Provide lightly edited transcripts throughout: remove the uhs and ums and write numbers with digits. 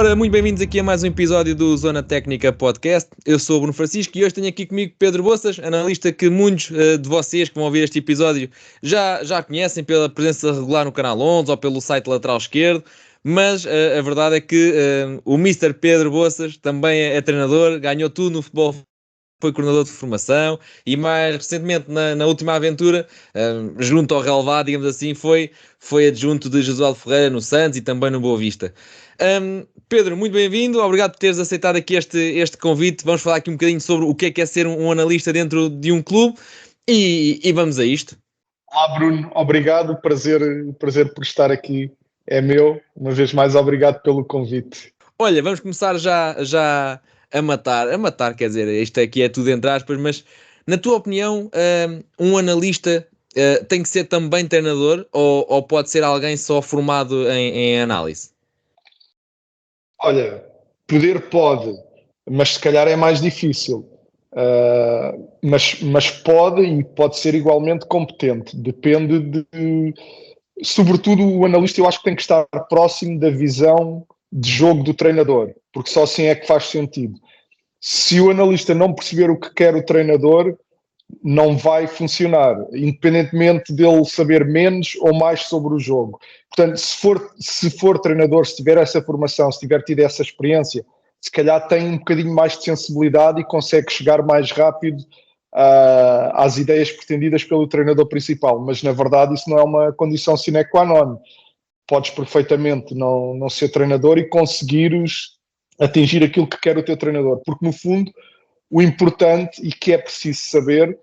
Ora, muito bem-vindos aqui a mais um episódio do Zona Técnica Podcast. Eu sou o Bruno Francisco e hoje tenho aqui comigo Pedro Boças, analista que muitos de vocês que vão ouvir este episódio já conhecem pela presença regular no canal 11 ou pelo site Lateral Esquerdo, mas a verdade é que o Mr. Pedro Boças também é treinador, ganhou tudo no futebol, foi coordenador de formação e mais recentemente na última aventura, junto ao relevado, digamos assim, foi adjunto de Jesualdo Ferreira no Santos e também no Boa Vista. Pedro, muito bem-vindo, obrigado por teres aceitado aqui este convite. Vamos falar aqui um bocadinho sobre o que é ser um analista dentro de um clube e vamos a isto. Olá Bruno, obrigado, prazer por estar aqui, é meu, uma vez mais obrigado pelo convite. Olha, vamos começar já a matar, quer dizer, isto aqui é tudo entre aspas, mas na tua opinião, um analista tem que ser também treinador ou pode ser alguém só formado em análise? Olha, poder pode, mas se calhar é mais difícil, mas pode e pode ser igualmente competente, depende sobretudo o analista eu acho que tem que estar próximo da visão de jogo do treinador, porque só assim é que faz sentido. Se o analista não perceber o que quer o treinador, não vai funcionar, independentemente dele saber menos ou mais sobre o jogo. Portanto, se for treinador, se tiver essa formação, se tiver tido essa experiência, se calhar tem um bocadinho mais de sensibilidade e consegue chegar mais rápido às ideias pretendidas pelo treinador principal. Mas, na verdade, isso não é uma condição sine qua non. Podes perfeitamente não ser treinador e conseguires atingir aquilo que quer o teu treinador. Porque, no fundo, o importante e que é preciso saber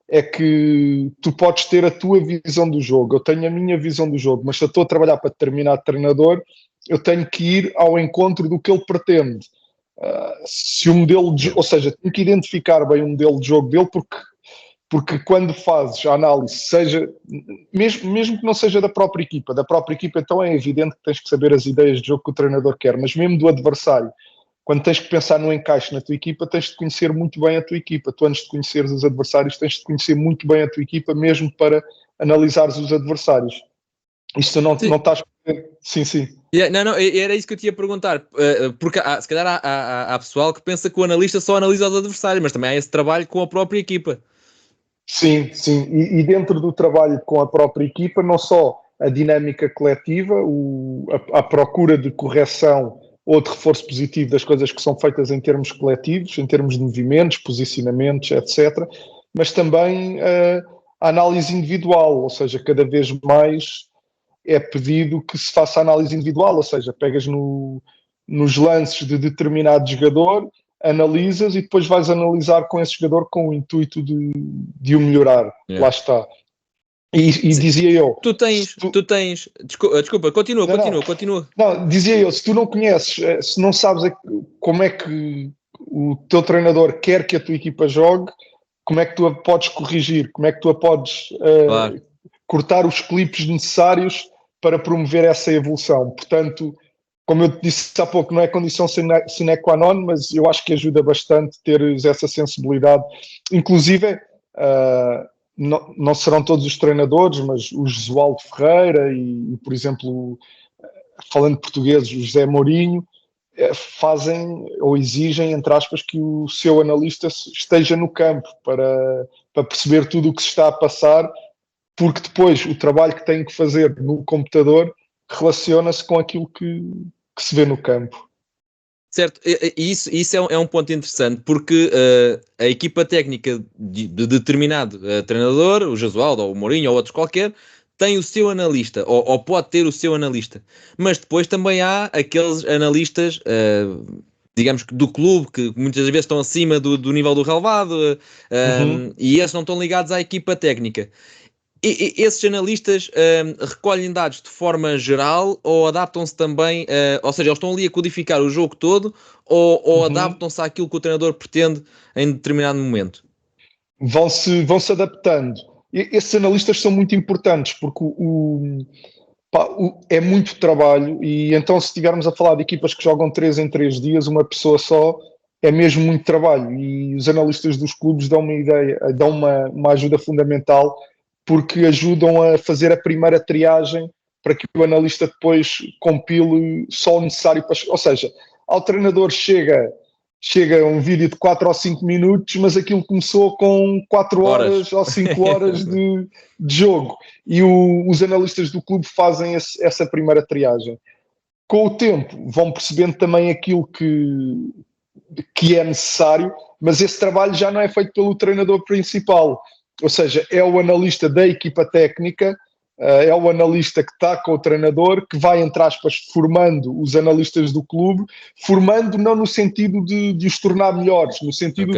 é que tu podes ter a tua visão do jogo. Eu tenho a minha visão do jogo, mas se eu estou a trabalhar para determinado treinador, eu tenho que ir ao encontro do que ele pretende. Se o modelo ou seja, tenho que identificar bem o modelo de jogo dele, porque quando fazes a análise, seja mesmo que não seja da própria equipa então é evidente que tens que saber as ideias de jogo que o treinador quer, mas mesmo do adversário, quando tens que pensar no encaixe na tua equipa, tens de conhecer muito bem a tua equipa. Tu, antes de conheceres os adversários, tens de conhecer muito bem a tua equipa, mesmo para analisares os adversários. Isto não estás... Sim. Não, era isso que eu te ia perguntar, porque se calhar há pessoal que pensa que o analista só analisa os adversários, mas também há esse trabalho com a própria equipa. Sim. E dentro do trabalho com a própria equipa, não só a dinâmica coletiva, a procura de correção ou de reforço positivo das coisas que são feitas em termos coletivos, em termos de movimentos, posicionamentos, etc., mas também a análise individual, ou seja, cada vez mais é pedido que se faça análise individual, ou seja, pegas nos lances de determinado jogador, analisas e depois vais analisar com esse jogador com o intuito de o melhorar. Yeah. Lá está. E dizia eu... Tu tens... Desculpa, continua. Não, dizia eu, se tu não conheces, se não sabes como é que o teu treinador quer que a tua equipa jogue, como é que tu a podes corrigir, como é que tu a podes claro, cortar os clipes necessários para promover essa evolução. Portanto, como eu te disse há pouco, não é condição sine qua non, mas eu acho que ajuda bastante teres essa sensibilidade. Inclusive, não serão todos os treinadores, mas o Jesualdo Ferreira e, por exemplo, falando português, o José Mourinho, fazem ou exigem, entre aspas, que o seu analista esteja no campo para perceber tudo o que se está a passar, porque depois o trabalho que tem que fazer no computador relaciona-se com aquilo que se vê no campo. Certo, e isso é um ponto interessante, porque a equipa técnica de determinado treinador, o Jesualdo ou o Mourinho ou outros qualquer, tem o seu analista, ou pode ter o seu analista, mas depois também há aqueles analistas, digamos que do clube, que muitas vezes estão acima do nível do relevado, e esses não estão ligados à equipa técnica. E esses analistas recolhem dados de forma geral ou adaptam-se também, ou seja, eles estão ali a codificar o jogo todo ou adaptam-se àquilo que o treinador pretende em determinado momento? Vão-se adaptando. Esses analistas são muito importantes porque é muito trabalho e então se estivermos a falar de equipas que jogam 3 em 3 dias, uma pessoa só, é mesmo muito trabalho e os analistas dos clubes dão uma ideia, dão uma ajuda fundamental porque ajudam a fazer a primeira triagem para que o analista depois compile só o necessário para... Ou seja, ao treinador chega um vídeo de 4 ou 5 minutos, mas aquilo começou com 4 horas ou 5 horas de jogo. E os analistas do clube fazem essa primeira triagem. Com o tempo vão percebendo também aquilo que é necessário, mas esse trabalho já não é feito pelo treinador principal. Ou seja, é o analista da equipa técnica, é o analista que está com o treinador, que vai, entre aspas, formando os analistas do clube, formando não no sentido de os tornar melhores, no sentido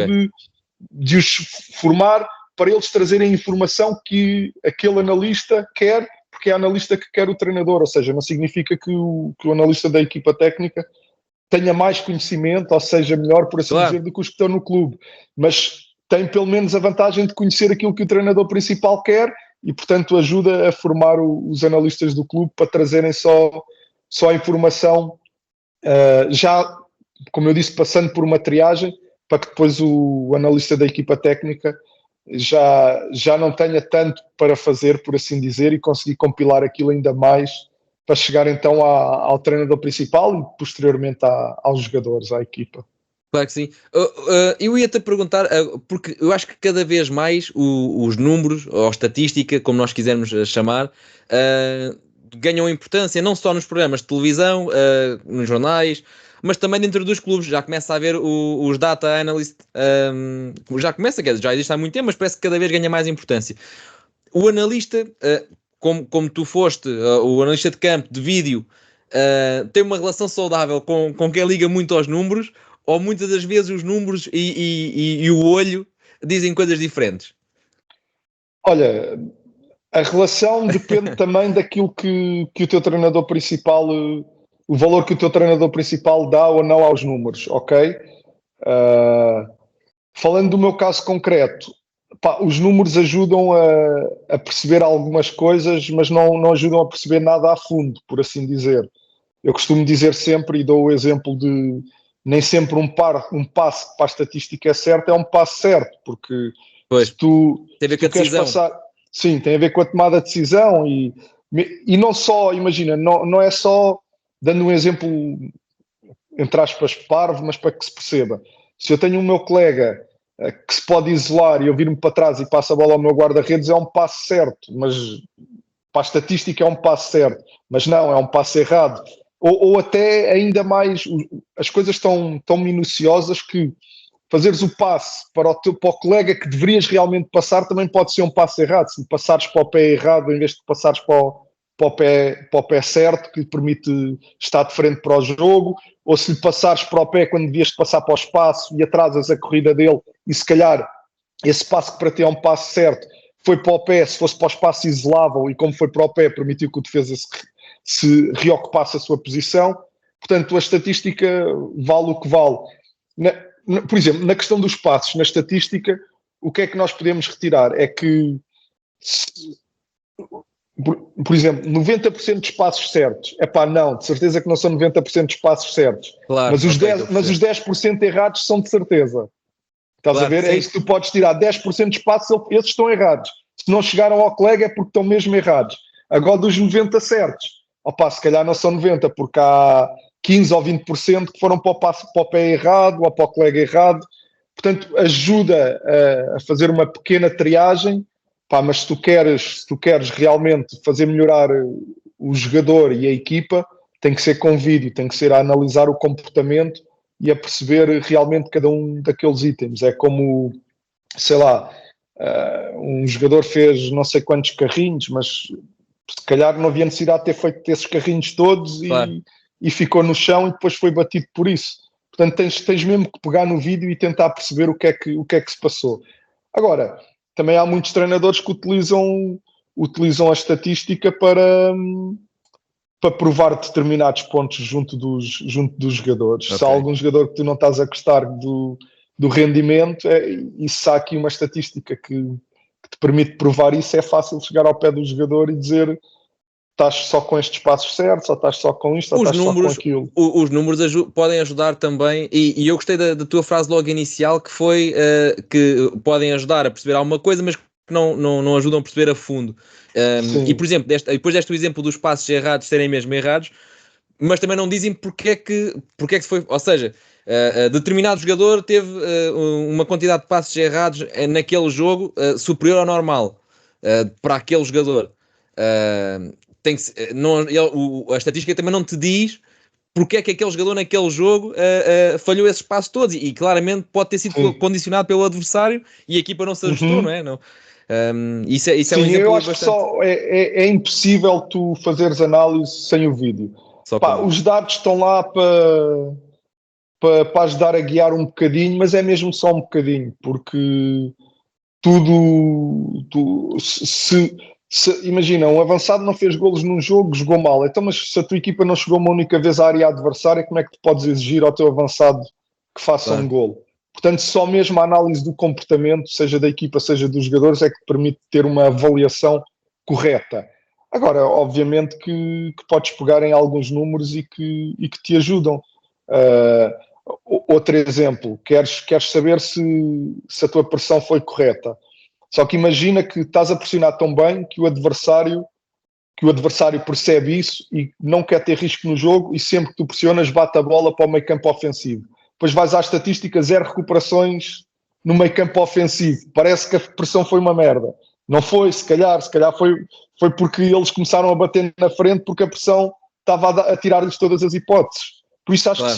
de os formar para eles trazerem a informação que aquele analista quer, porque é a analista que quer o treinador. Ou seja, não significa que o analista da equipa técnica tenha mais conhecimento, ou seja, melhor, por assim dizer, do que os que estão no clube, mas tem pelo menos a vantagem de conhecer aquilo que o treinador principal quer e, portanto, ajuda a formar os analistas do clube para trazerem só a informação, já, como eu disse, passando por uma triagem, para que depois o analista da equipa técnica já não tenha tanto para fazer, por assim dizer, e conseguir compilar aquilo ainda mais para chegar então ao treinador principal e posteriormente aos jogadores, à equipa. Claro que sim. Eu ia-te perguntar, porque eu acho que cada vez mais os números, ou estatística, como nós quisermos chamar, ganham importância não só nos programas de televisão, nos jornais, mas também dentro dos clubes. Já começa a haver os data analysts, já começa, quer dizer, já existe há muito tempo, mas parece que cada vez ganha mais importância. O analista, como tu foste, o analista de campo, de vídeo, tem uma relação saudável com quem liga muito aos números, ou muitas das vezes os números e o olho dizem coisas diferentes? Olha, a relação depende também daquilo que o teu treinador principal, o valor que o teu treinador principal dá ou não aos números, ok? Falando do meu caso concreto, os números ajudam a perceber algumas coisas, mas não ajudam a perceber nada a fundo, por assim dizer. Eu costumo dizer sempre, e dou o exemplo de nem sempre um passe para a estatística é certo, é um passe certo, porque Pois, se tu queres passar... Sim, tem a ver com a tomada de decisão e não só, imagina, não é só, dando um exemplo, entre aspas, parvo, mas para que se perceba. Se eu tenho um meu colega que se pode isolar e eu vir-me para trás e passa a bola ao meu guarda-redes, é um passe certo, mas para a estatística é um passe certo, mas não, é um passe errado. Ou até ainda mais, as coisas estão tão minuciosas que fazeres o passe para o colega que deverias realmente passar também pode ser um passe errado. Se passares para o pé errado em vez de passares para o pé certo, que lhe permite estar de frente para o jogo, ou se lhe passares para o pé quando devias passar para o espaço e atrasas a corrida dele e se calhar esse passe que para ti é um passe certo foi para o pé, se fosse para o espaço isolavam e como foi para o pé permitiu que o defesa se reocupasse a sua posição. Portanto, a estatística vale o que vale. Por exemplo, na questão dos passos, na estatística, o que é que nós podemos retirar? É que, por exemplo, 90% dos passos certos, não, de certeza que não são 90% dos passos certos, claro, mas os 10% errados são de certeza. Estás a ver? Sim. É isso que tu podes tirar. 10% dos passos, esses estão errados. Se não chegaram ao colega é porque estão mesmo errados. Agora, dos 90 certos, se calhar não são 90, porque há 15 ou 20% que foram para o pé errado ou para o colega errado. Portanto, ajuda a fazer uma pequena triagem, mas se tu queres realmente fazer melhorar o jogador e a equipa, tem que ser com vídeo, tem que ser a analisar o comportamento e a perceber realmente cada um daqueles itens. É como, sei lá, um jogador fez não sei quantos carrinhos, mas se calhar não havia necessidade de ter feito esses carrinhos todos claro. e ficou no chão e depois foi batido por isso. Portanto, tens mesmo que pegar no vídeo e tentar perceber o que é que se passou. Agora, também há muitos treinadores que utilizam a estatística para provar determinados pontos junto dos jogadores. Okay. Se há algum jogador que tu não estás a gostar do rendimento, e se há aqui uma estatística que te permite provar isso, é fácil chegar ao pé do jogador e dizer estás só com estes passos certos, ou estás só com isto, ou estás só com aquilo. Os números podem ajudar também, e eu gostei da tua frase logo inicial, que foi que podem ajudar a perceber alguma coisa, mas que não ajudam a perceber a fundo. E, por exemplo, depois deste o exemplo dos passos errados serem mesmo errados, mas também não dizem porque é que foi, ou seja, determinado jogador teve uma quantidade de passos errados naquele jogo superior ao normal para aquele jogador. Tem que, não, a estatística também não te diz porque é que aquele jogador naquele jogo falhou esses passos todos e claramente pode ter sido condicionado pelo adversário e a equipa não se ajustou, não é? Não. Isso é um exemplo eu acho bastante... que só é impossível tu fazeres análise sem o vídeo. Os dados estão lá para ajudar a guiar um bocadinho, mas é mesmo só um bocadinho, porque imagina, um avançado não fez golos num jogo, jogou mal. Então, mas se a tua equipa não chegou uma única vez à área adversária, como é que tu podes exigir ao teu avançado que faça um golo? Portanto, só mesmo a análise do comportamento, seja da equipa, seja dos jogadores, é que te permite ter uma avaliação correta. Agora, obviamente que podes pegar em alguns números e que te ajudam. Outro exemplo, queres saber se a tua pressão foi correta. Só que imagina que estás a pressionar tão bem que o adversário percebe isso e não quer ter risco no jogo e sempre que tu pressionas bate a bola para o meio campo ofensivo. Depois vais à estatística, 0 recuperações no meio campo ofensivo. Parece que a pressão foi uma merda. Não foi, se calhar foi porque eles começaram a bater na frente porque a pressão estava a tirar-lhes todas as hipóteses. Por isso acho que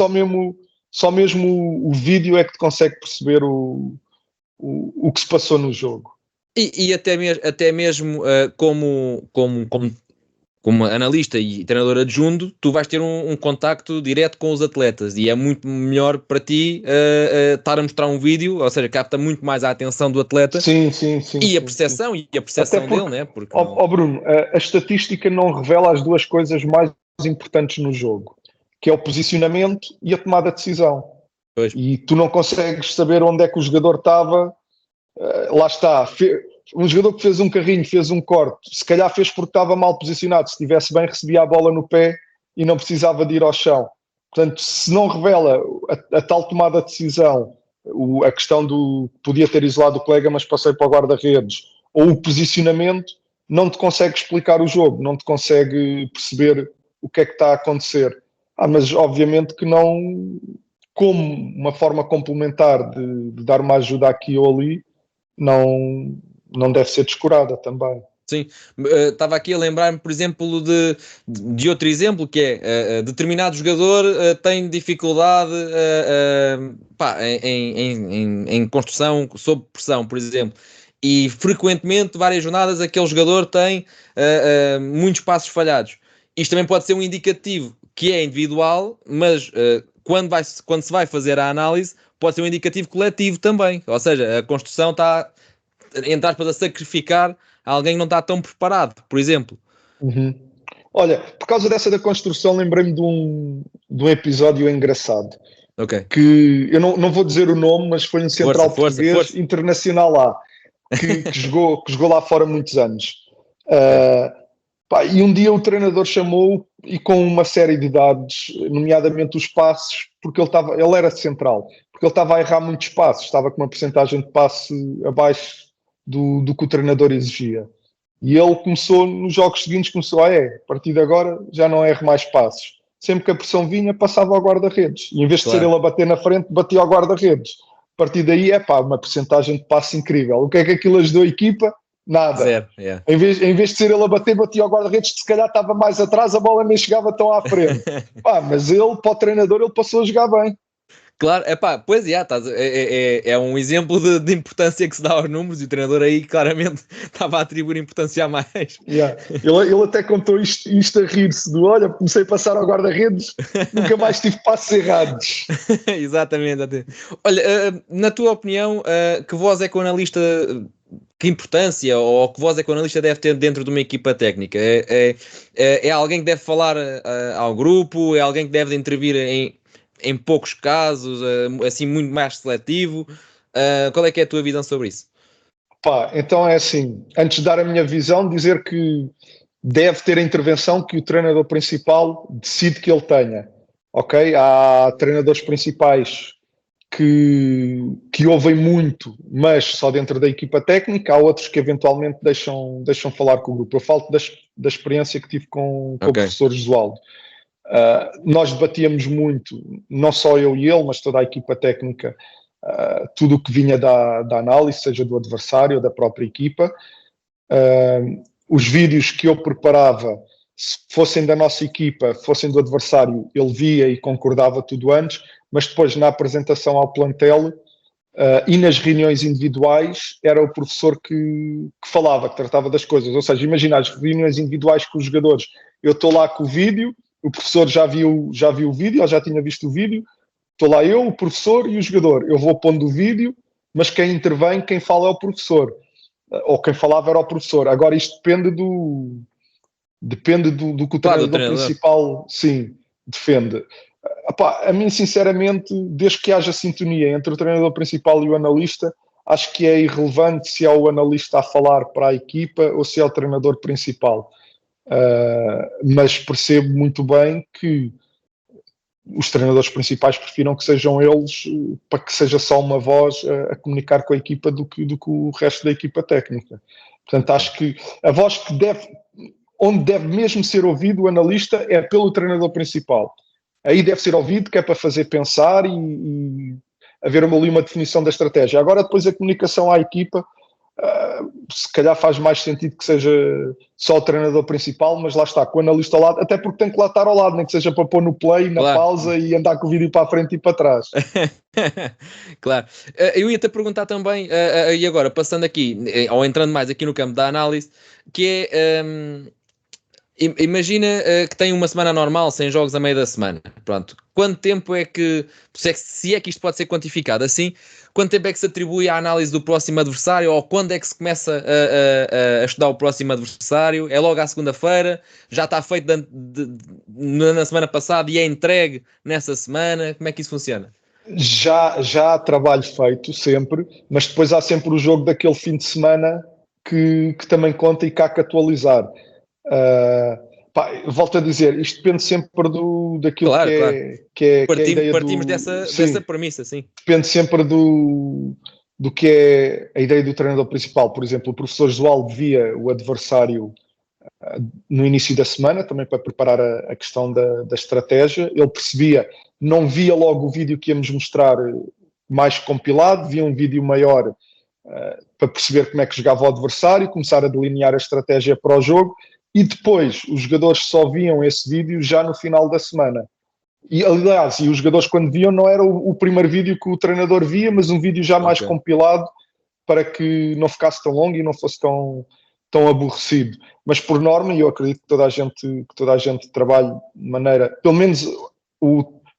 só mesmo o vídeo é que te consegue perceber o que se passou no jogo. E até mesmo como analista e treinador adjunto, tu vais ter um contacto direto com os atletas e é muito melhor para ti estar a mostrar um vídeo, ou seja, capta muito mais a atenção do atleta e a percepção dele, né? Porque Bruno, a estatística não revela as duas coisas mais importantes no jogo, que é o posicionamento e a tomada de decisão. Pois. E tu não consegues saber onde é que o jogador estava. Lá está, um jogador que fez um carrinho, fez um corte, se calhar fez porque estava mal posicionado, se estivesse bem recebia a bola no pé e não precisava de ir ao chão. Portanto, se não revela a tal tomada de decisão, a questão do podia ter isolado o colega mas passei para o guarda-redes, ou o posicionamento, não te consegue explicar o jogo, não te consegue perceber o que é que está a acontecer. Mas obviamente que não, como uma forma complementar de dar uma ajuda aqui ou ali, não deve ser descurada também. Sim, estava aqui a lembrar-me, por exemplo, de outro exemplo, que é determinado jogador tem dificuldade em construção sob pressão, por exemplo, e frequentemente, várias jornadas, aquele jogador tem muitos passos falhados. Isto também pode ser um indicativo que é individual, mas quando se vai fazer a análise, pode ser um indicativo coletivo também, ou seja, a construção está, entre aspas, a sacrificar alguém que não está tão preparado, por exemplo. Uhum. Olha, por causa dessa da construção, lembrei-me de um episódio engraçado. Okay. Que eu não vou dizer o nome, mas foi um central português internacional lá, que jogou lá fora muitos anos. E um dia o treinador chamou e com uma série de dados, nomeadamente os passos, porque ele era central, porque ele estava a errar muitos passos, estava com uma percentagem de passe abaixo do que o treinador exigia. E ele começou, nos jogos seguintes, a partir de agora já não erro mais passos. Sempre que a pressão vinha, passava ao guarda-redes. E em vez de ser ele a bater na frente, batia ao guarda-redes. A partir daí, uma percentagem de passe incrível. O que é que aquilo ajudou a equipa? Nada. Zero, yeah. Em vez de ser ele a bater, batia ao guarda-redes, que se calhar estava mais atrás, a bola nem chegava tão à frente. Mas ele, para o treinador, ele passou a jogar bem. Claro, pois é um exemplo de importância que se dá aos números e o treinador aí claramente estava a atribuir importância a mais. Yeah. Ele até contou isto a rir-se olha, comecei a passar ao guarda-redes, nunca mais tive passos errados. Exatamente. Olha, na tua opinião, que voz é que o analista, que importância ou que voz é que o analista deve ter dentro de uma equipa técnica? É alguém que deve falar ao grupo? É alguém que deve intervir em poucos casos, assim muito mais seletivo? Qual é que é a tua visão sobre isso? Então é assim, antes de dar a minha visão, dizer que deve ter a intervenção que o treinador principal decide que ele tenha, ok? Há treinadores principais que ouvem muito, mas só dentro da equipa técnica. Há outros que eventualmente deixam falar com o grupo. Eu falo da experiência que tive com o professor Josualdo. Nós debatíamos muito, não só eu e ele, mas toda a equipa técnica, tudo o que vinha da análise, seja do adversário ou da própria equipa. Os vídeos que eu preparava, se fossem da nossa equipa, fossem do adversário, ele via e concordava tudo antes, mas depois na apresentação ao plantel e nas reuniões individuais era o professor que falava, que tratava das coisas. Ou seja, imagina as reuniões individuais com os jogadores, eu estou lá com o vídeo, o professor já viu o vídeo, ele já tinha visto o vídeo, estou lá eu, o professor e o jogador. Eu vou pondo o vídeo, mas quem intervém, quem fala é o professor. Ou quem falava era o professor. Agora isto depende do que o treinador principal, sim, defende. A mim, sinceramente, desde que haja sintonia entre o treinador principal e o analista, acho que é irrelevante se é o analista a falar para a equipa ou se é o treinador principal. Mas percebo muito bem que os treinadores principais prefiram que sejam eles, para que seja só uma voz a comunicar com a equipa do que o resto da equipa técnica. Portanto, acho que a voz que onde deve mesmo ser ouvido o analista é pelo treinador principal. Aí deve ser ouvido, que é para fazer pensar e haver ali uma definição da estratégia. Agora, depois a comunicação à equipa, se calhar faz mais sentido que seja só o treinador principal, mas lá está, com o analista ao lado, até porque tem que lá estar ao lado, nem que seja para pôr no play, na pausa e andar com o vídeo para a frente e para trás. Claro. Eu ia-te perguntar também, e agora, passando aqui, ou entrando mais aqui no campo da análise, que é... imagina que tem uma semana normal, sem jogos a meio da semana. Pronto. Quanto tempo é que, se é que isto pode ser quantificado assim, quanto tempo é que se atribui à análise do próximo adversário, ou quando é que se começa a estudar o próximo adversário? É logo à segunda-feira? Já está feito na semana passada e é entregue nessa semana? Como é que isso funciona? Já há trabalho feito, sempre, mas depois há sempre o jogo daquele fim de semana que também conta e que há que atualizar. Volto a dizer, isto depende sempre daquilo claro, que é a ideia partimos dessa premissa, sim. Depende sempre do que é a ideia do treinador principal. Por exemplo, o professor Josualdo via o adversário no início da semana, também para preparar a questão da estratégia. Ele percebia, não via logo o vídeo que íamos mostrar mais compilado, via um vídeo maior para perceber como é que jogava o adversário, começar a delinear a estratégia para o jogo, e depois os jogadores só viam esse vídeo já no final da semana. E aliás, os jogadores quando viam não era o primeiro vídeo que o treinador via, mas um vídeo já mais compilado para que não ficasse tão longo e não fosse tão aborrecido. Mas por norma, e eu acredito que toda a gente trabalhe de maneira, pelo menos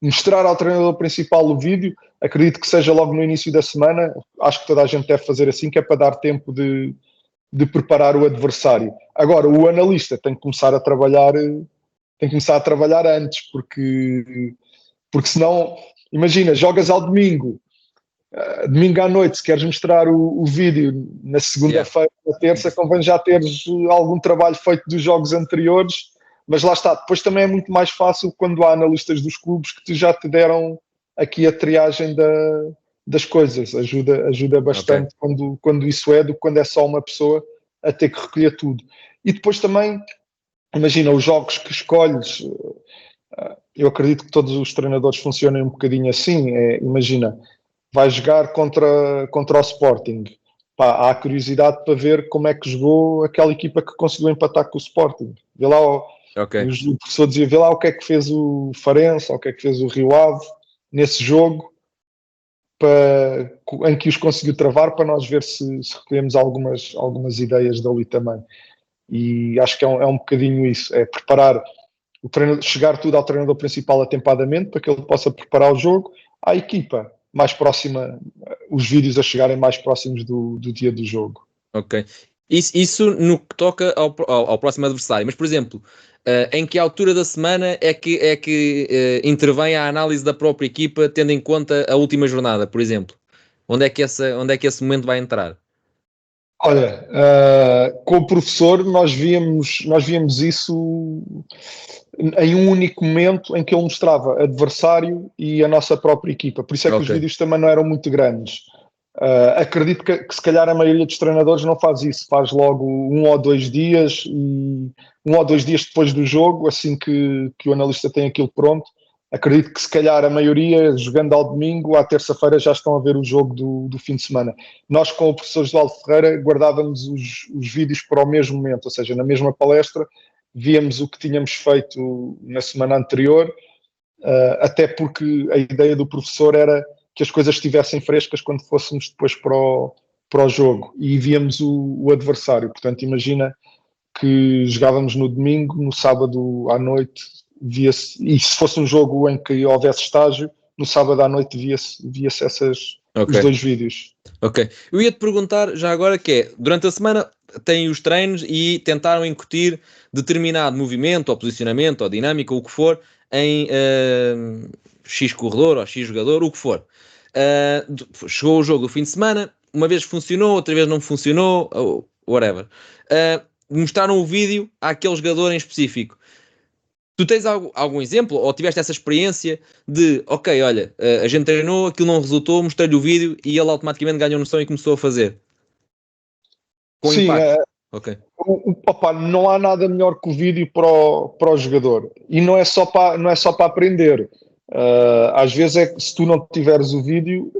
mostrar ao treinador principal o vídeo, acredito que seja logo no início da semana. Acho que toda a gente deve fazer assim, que é para dar tempo de preparar o adversário. Agora, o analista tem que começar a trabalhar antes, porque senão, imagina, jogas ao domingo à noite, se queres mostrar o vídeo na segunda-feira, na terça, convém já teres algum trabalho feito dos jogos anteriores, mas lá está, depois também é muito mais fácil quando há analistas dos clubes que já te deram aqui a triagem das coisas, ajuda bastante quando isso do que quando é só uma pessoa a ter que recolher tudo. E depois também, imagina, os jogos que escolhes, eu acredito que todos os treinadores funcionem um bocadinho assim, imagina, vai jogar contra o Sporting. Há curiosidade para ver como é que jogou aquela equipa que conseguiu empatar com o Sporting. Vê lá, o professor dizia, vê lá o que é que fez o Farense, o que é que fez o Rio Ave nesse jogo, em que os conseguiu travar, para nós ver se recolhemos algumas ideias dali também. E acho que é um bocadinho isso, é preparar o treinador, chegar tudo ao treinador principal atempadamente, para que ele possa preparar o jogo, à equipa mais próxima, os vídeos a chegarem mais próximos do dia do jogo. Ok. Isso no que toca ao próximo adversário. Mas, por exemplo, em que altura da semana é que intervém a análise da própria equipa, tendo em conta a última jornada, por exemplo? Onde é que esse momento vai entrar? Olha, com o professor nós víamos isso em um único momento em que ele mostrava adversário e a nossa própria equipa. Por isso é que os Ok, vídeos também não eram muito grandes. Acredito que se calhar a maioria dos treinadores não faz isso, faz logo 1 ou 2 dias e 1 ou 2 dias depois do jogo, assim que o analista tem aquilo pronto. Acredito que se calhar a maioria, jogando ao domingo, à terça-feira já estão a ver o jogo do fim de semana. Nós, com o professor Josualdo Ferreira, guardávamos os vídeos para o mesmo momento, ou seja, na mesma palestra, víamos o que tínhamos feito na semana anterior, até porque a ideia do professor era que as coisas estivessem frescas quando fôssemos depois para o jogo e víamos o adversário. Portanto, imagina que jogávamos no domingo, no sábado à noite via-se, e se fosse um jogo em que houvesse estágio, no sábado à noite via-se os ok. 2 vídeos. Ok. Eu ia-te perguntar já agora que é, durante a semana têm os treinos e tentaram incutir determinado movimento ou posicionamento ou dinâmica, ou o que for, em X corredor ou X jogador, o que for. Chegou o jogo do fim de semana, uma vez funcionou, outra vez não funcionou, ou whatever. Mostraram o vídeo àquele jogador em específico. Tu tens algum exemplo, ou tiveste essa experiência de, ok, olha, a gente treinou, aquilo não resultou, mostrei-lhe o vídeo e ele automaticamente ganhou noção e começou a fazer, com Sim, impacto. Ok, opa, não há nada melhor que o vídeo para o jogador. E não é só para aprender. Às vezes é que se tu não tiveres o vídeo,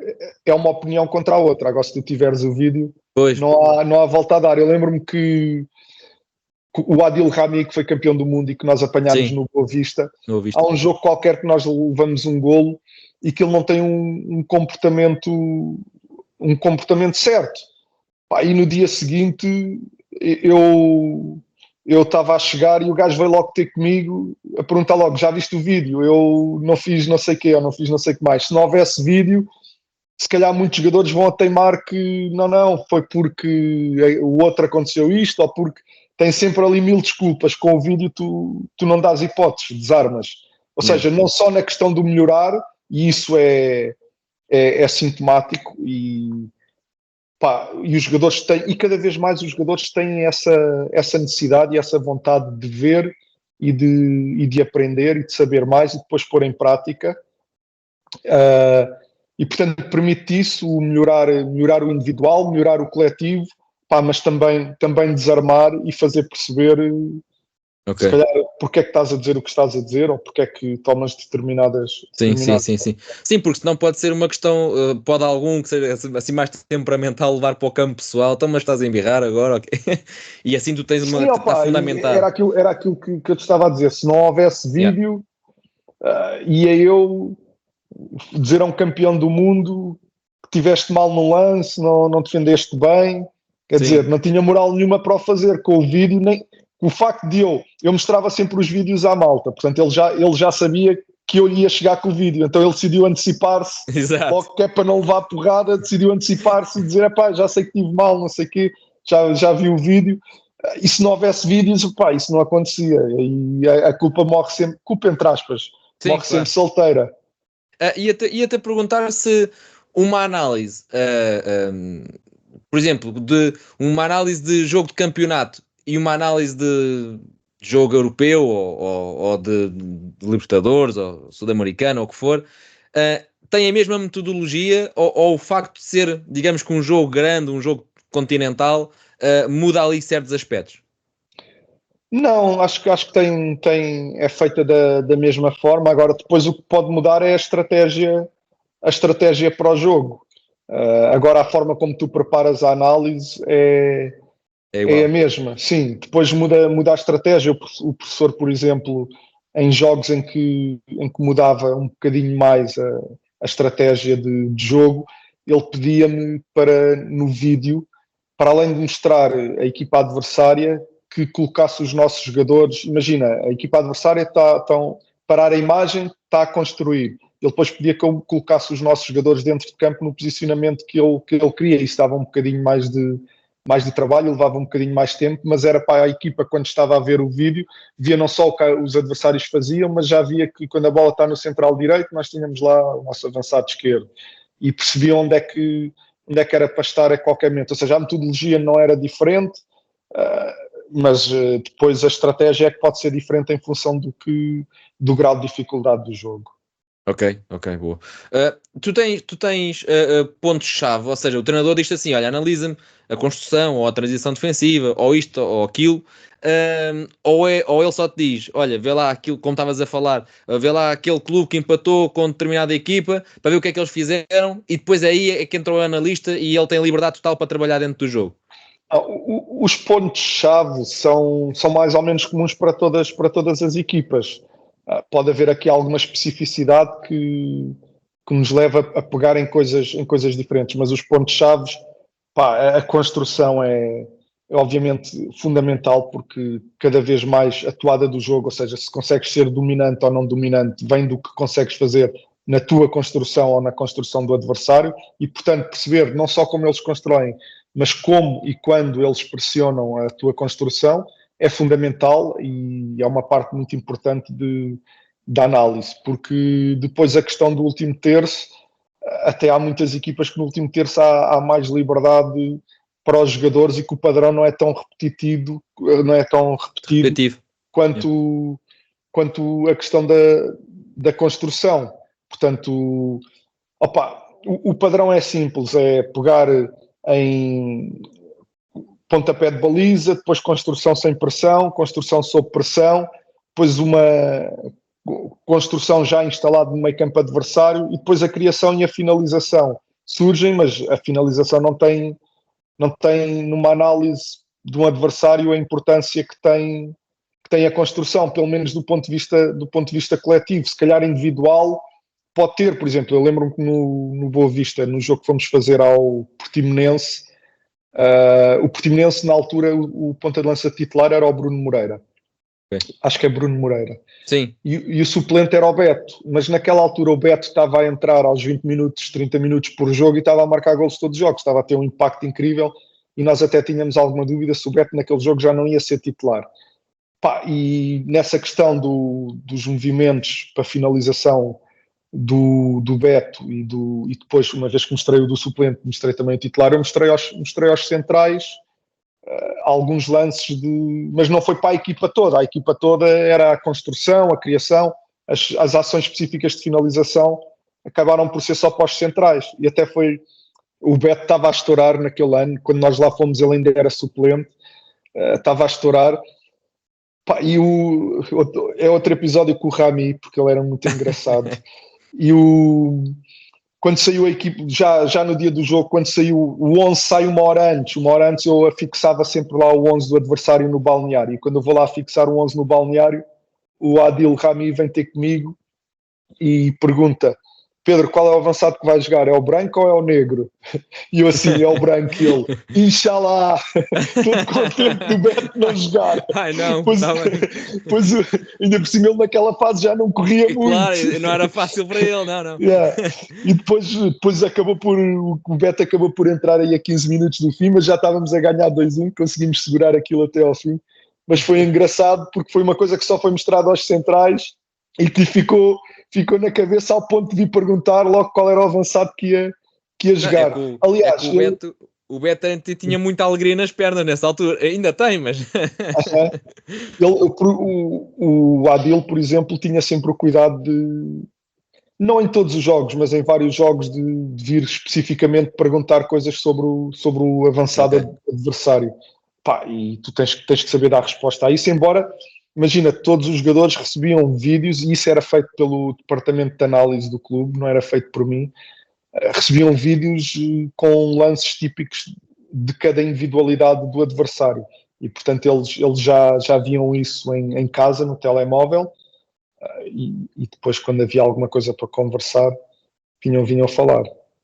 é uma opinião contra a outra. Agora, se tu tiveres o vídeo, pois, não há volta a dar. Eu lembro-me que o Adil Rami, que foi campeão do mundo e que nós apanhámos sim, no Boa Vista, não ouviste. há um jogo qualquer que nós levamos um golo e que ele não tem um comportamento certo. Pá, e no dia seguinte eu estava a chegar e o gajo veio logo ter comigo a perguntar logo, já viste o vídeo? Eu não fiz não sei o quê, eu não fiz não sei o que mais. Se não houvesse vídeo, se calhar muitos jogadores vão a teimar que não, foi porque o outro aconteceu isto, ou porque tem sempre ali mil desculpas. Com o vídeo tu não dás hipóteses, desarmas. Ou Yeah. seja, não só na questão do melhorar, e isso é sintomático, e os jogadores têm, e cada vez mais os jogadores têm essa necessidade e essa vontade de ver e de aprender e de saber mais e depois pôr em prática. E portanto permite isso, melhorar o individual, melhorar o coletivo, mas também desarmar e fazer perceber Ok. se calhar porque é que estás a dizer o que estás a dizer ou porque é que tomas Sim, sim, determinadas. sim, sim. Sim, porque senão pode ser uma questão, pode algum que seja assim mais temperamental levar para o campo pessoal, então mas estás a embirrar agora, ok? E assim tu tens uma, Sim, está opa, era fundamentado. aquilo que eu te estava a dizer. Se não houvesse Yeah. vídeo, ia eu dizer a um campeão do mundo que tiveste mal no lance, não defendeste bem, quer dizer, Sim, não tinha moral nenhuma para o fazer com o vídeo, nem o facto de eu mostrava sempre os vídeos à malta, portanto ele já sabia que eu lhe ia chegar com o vídeo, então ele decidiu antecipar-se, exato. logo que é para não levar porrada, decidiu antecipar-se e dizer, já sei que tive mal, não sei o quê, já vi o vídeo, e se não houvesse vídeos, isso não acontecia, e a culpa morre sempre, culpa entre aspas, Sim, morre sempre claro. solteira. Ia-te a perguntar se uma análise, por exemplo, de uma análise de jogo de campeonato e uma análise de jogo europeu ou de Libertadores ou Sul-Americano ou o que for, tem a mesma metodologia ou o facto de ser, digamos que um jogo grande, um jogo continental, muda ali certos aspectos? Não, acho que é feita da mesma forma. Agora, depois o que pode mudar é a estratégia para o jogo. Agora, a forma como tu preparas a análise É é a igual. mesma. Sim, depois muda a estratégia. O professor, por exemplo, em jogos em que mudava um bocadinho mais a estratégia de jogo, ele pedia-me para, no vídeo, para além de mostrar a equipa adversária, que colocasse os nossos jogadores. Imagina, a equipa adversária está parar a imagem, está a construir. Ele depois pedia que eu colocasse os nossos jogadores dentro de campo no posicionamento que ele queria. Isso dava um bocadinho mais de trabalho, levava um bocadinho mais tempo, mas era para a equipa, quando estava a ver o vídeo, via não só o que os adversários faziam, mas já via que quando a bola está no central direito, nós tínhamos lá o nosso avançado esquerdo. E percebia onde é que era para estar a qualquer momento. Ou seja, a metodologia não era diferente, mas depois a estratégia é que pode ser diferente em função do grau de dificuldade do jogo. Ok, boa. Tu tens pontos-chave, ou seja, o treinador diz assim: olha, analisa-me a construção, ou a transição defensiva, ou isto, ou aquilo, ou ele só te diz: olha, vê lá aquilo, como estavas a falar, vê lá aquele clube que empatou com determinada equipa, para ver o que é que eles fizeram, e depois aí é que entrou o analista e ele tem liberdade total para trabalhar dentro do jogo. Os pontos-chave são mais ou menos comuns para todas as equipas. Pode haver aqui alguma especificidade que nos leva a pegar em coisas diferentes, mas os pontos-chave, a construção é obviamente fundamental, porque cada vez mais a toada do jogo, ou seja, se consegues ser dominante ou não dominante, vem do que consegues fazer na tua construção ou na construção do adversário, e portanto perceber não só como eles constroem, mas como e quando eles pressionam a tua construção é fundamental e é uma parte muito importante da análise, porque depois a questão do último terço, até há muitas equipas que no último terço há mais liberdade para os jogadores e que o padrão não é tão repetido, Repetitivo. quanto a questão da construção. Portanto, o padrão é simples, é pegar em pontapé de baliza, depois construção sem pressão, construção sob pressão, depois uma construção já instalada no meio campo adversário e depois a criação e a finalização surgem, mas a finalização não tem numa análise de um adversário a importância que tem a construção, pelo menos do ponto de vista coletivo. Se calhar individual pode ter, por exemplo, eu lembro-me que no Boa Vista, no jogo que fomos fazer ao Portimonense, o Portimonense na altura o ponta de lança titular era o Bruno Moreira. Okay. Acho que é Bruno Moreira. Sim. E o suplente era o Beto, mas naquela altura o Beto estava a entrar aos 20 minutos, 30 minutos por jogo e estava a marcar golos todos os jogos, estava a ter um impacto incrível e nós até tínhamos alguma dúvida se o Beto naquele jogo já não ia ser titular. E nessa questão dos movimentos para finalização do Beto e depois, uma vez que mostrei o do suplente, mostrei também o titular, eu mostrei aos centrais alguns lances mas não foi para a equipa toda era a construção, a criação, as ações específicas de finalização acabaram por ser só para os centrais, e até o Beto estava a estourar naquele ano, quando nós lá fomos ele ainda era suplente, estava a estourar, e é outro episódio com o Rami, porque ele era muito engraçado, e quando saiu a equipe, já no dia do jogo, quando saiu o 11, sai uma hora antes eu afixava sempre lá o 11 do adversário no balneário, e quando eu vou lá fixar o 11 no balneário, o Adil Rami vem ter comigo e pergunta: Pedro, qual é o avançado que vai jogar? É o branco ou é o negro? E eu assim, é o branco. E ele, Inxalá, todo contente do Beto não jogar. Ai não, pois ainda por cima ele naquela fase já não corria muito. Claro, não era fácil para ele, não. Yeah. E depois o Beto acabou por entrar aí a 15 minutos do fim, mas já estávamos a ganhar 2-1, conseguimos segurar aquilo até ao fim. Mas foi engraçado porque foi uma coisa que só foi mostrada aos centrais e que ficou na cabeça ao ponto de vir perguntar logo qual era o avançado que ia jogar. Aliás, o Beto tinha muita alegria nas pernas nessa altura, ainda tem, mas o Adil, por exemplo, tinha sempre o cuidado de, não em todos os jogos, mas em vários jogos, de vir especificamente perguntar coisas sobre o avançado adversário. E tu tens que saber dar resposta a isso, embora, imagina, todos os jogadores recebiam vídeos, e isso era feito pelo departamento de análise do clube, não era feito por mim, recebiam vídeos com lances típicos de cada individualidade do adversário, e portanto eles já viam isso em casa, no telemóvel, e depois quando havia alguma coisa para conversar, vinham falar.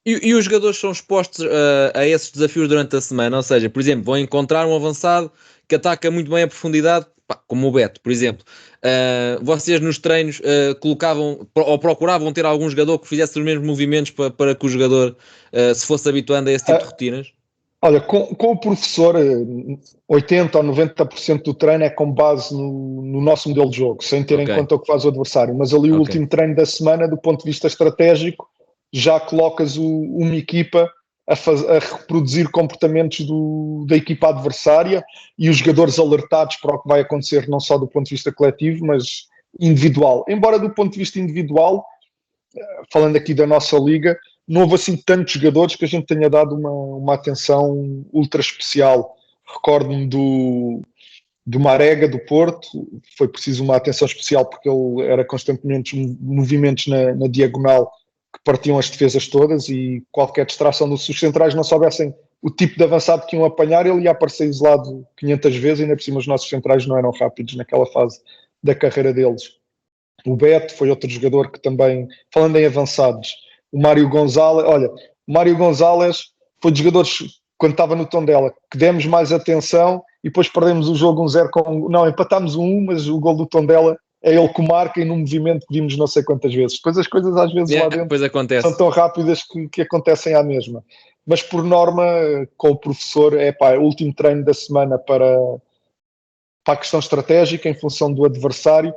E os jogadores são expostos a esses desafios durante a semana? Ou seja, por exemplo, vão encontrar um avançado que ataca muito bem a profundidade, como o Beto, por exemplo. Vocês nos treinos colocavam ou procuravam ter algum jogador que fizesse os mesmos movimentos para que o jogador se fosse habituando a esse tipo de rotinas? Olha, com o professor, 80% ou 90% do treino é com base no nosso modelo de jogo, sem ter em conta o que faz o adversário. Mas ali o último treino da semana, do ponto de vista estratégico, já colocas uma equipa a reproduzir comportamentos da equipa adversária e os jogadores alertados para o que vai acontecer, não só do ponto de vista coletivo, mas individual. Embora do ponto de vista individual, falando aqui da nossa liga, não houve assim tantos jogadores que a gente tenha dado uma atenção ultra especial. Recordo-me do Marega, do Porto, foi preciso uma atenção especial porque ele era constantemente movimentos na diagonal que partiam as defesas todas e qualquer distração dos centrais não soubessem o tipo de avançado que iam apanhar, ele ia aparecer isolado 500 vezes, e ainda por cima os nossos centrais não eram rápidos naquela fase da carreira deles. O Beto foi outro jogador que também, falando em avançados, o Mário Gonzalez, olha, o Mário Gonzalez foi de jogadores, quando estava no Tondela, que demos mais atenção e depois perdemos o jogo 1-0 não, empatámos 1-1, mas o gol do Tondela é ele que marca e num movimento que vimos não sei quantas vezes. Depois as coisas às vezes lá dentro são tão rápidas que acontecem à mesma. Mas por norma, com o professor, é o último treino da semana para a questão estratégica em função do adversário.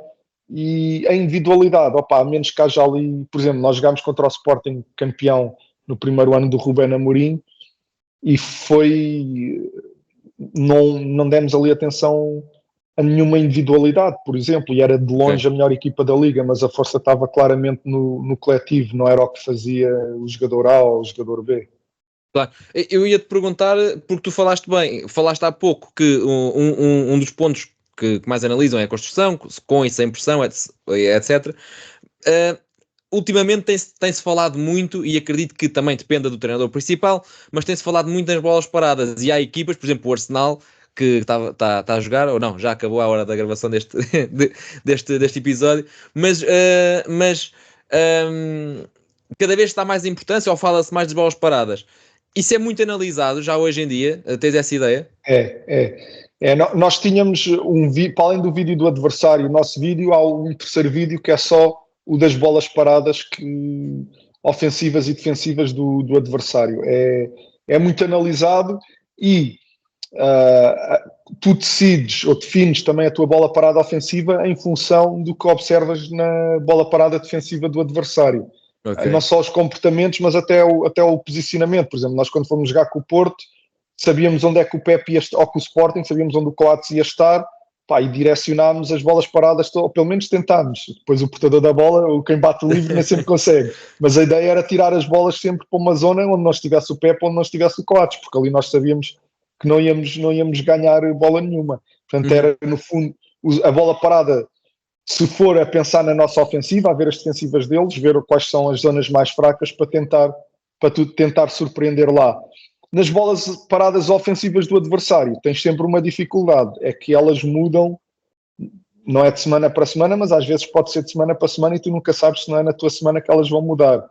E a individualidade, a menos que haja ali, por exemplo, nós jogámos contra o Sporting campeão no primeiro ano do Rubén Amorim e não demos ali atenção a nenhuma individualidade, por exemplo, e era de longe a melhor equipa da Liga, mas a força estava claramente no coletivo, não era o que fazia o jogador A ou o jogador B. Claro. Eu ia-te perguntar, porque tu falaste há pouco que um dos pontos que mais analisam é a construção, com e sem pressão, etc. Ultimamente tem-se falado muito, e acredito que também dependa do treinador principal, mas tem-se falado muito nas bolas paradas, e há equipas, por exemplo o Arsenal, que está a jogar, ou não, já acabou a hora da gravação deste episódio, mas cada vez está mais importância, ou fala-se mais das bolas paradas. Isso é muito analisado já hoje em dia? Tens essa ideia? Nós tínhamos para além do vídeo do adversário, o nosso vídeo, há um terceiro vídeo que é só o das bolas paradas ofensivas e defensivas do adversário. É muito analisado e tu decides ou defines também a tua bola parada ofensiva em função do que observas na bola parada defensiva do adversário. Okay. Não só os comportamentos, mas até o posicionamento. Por exemplo, nós quando fomos jogar com o Porto, sabíamos onde é que o Pepe ia estar, ou com o Sporting, sabíamos onde o Coates ia estar, e direcionámos as bolas paradas, ou pelo menos tentámos. Depois o portador da bola, quem bate livre, nem sempre consegue. Mas a ideia era tirar as bolas sempre para uma zona onde não estivesse o Pepe, onde não estivesse o Coates, porque ali nós sabíamos que não íamos ganhar bola nenhuma. Portanto, era, no fundo, a bola parada, se for a pensar na nossa ofensiva, a ver as defensivas deles, ver quais são as zonas mais fracas para tentar surpreender lá. Nas bolas paradas ofensivas do adversário, tens sempre uma dificuldade, é que elas mudam, não é de semana para semana, mas às vezes pode ser de semana para semana e tu nunca sabes se não é na tua semana que elas vão mudar.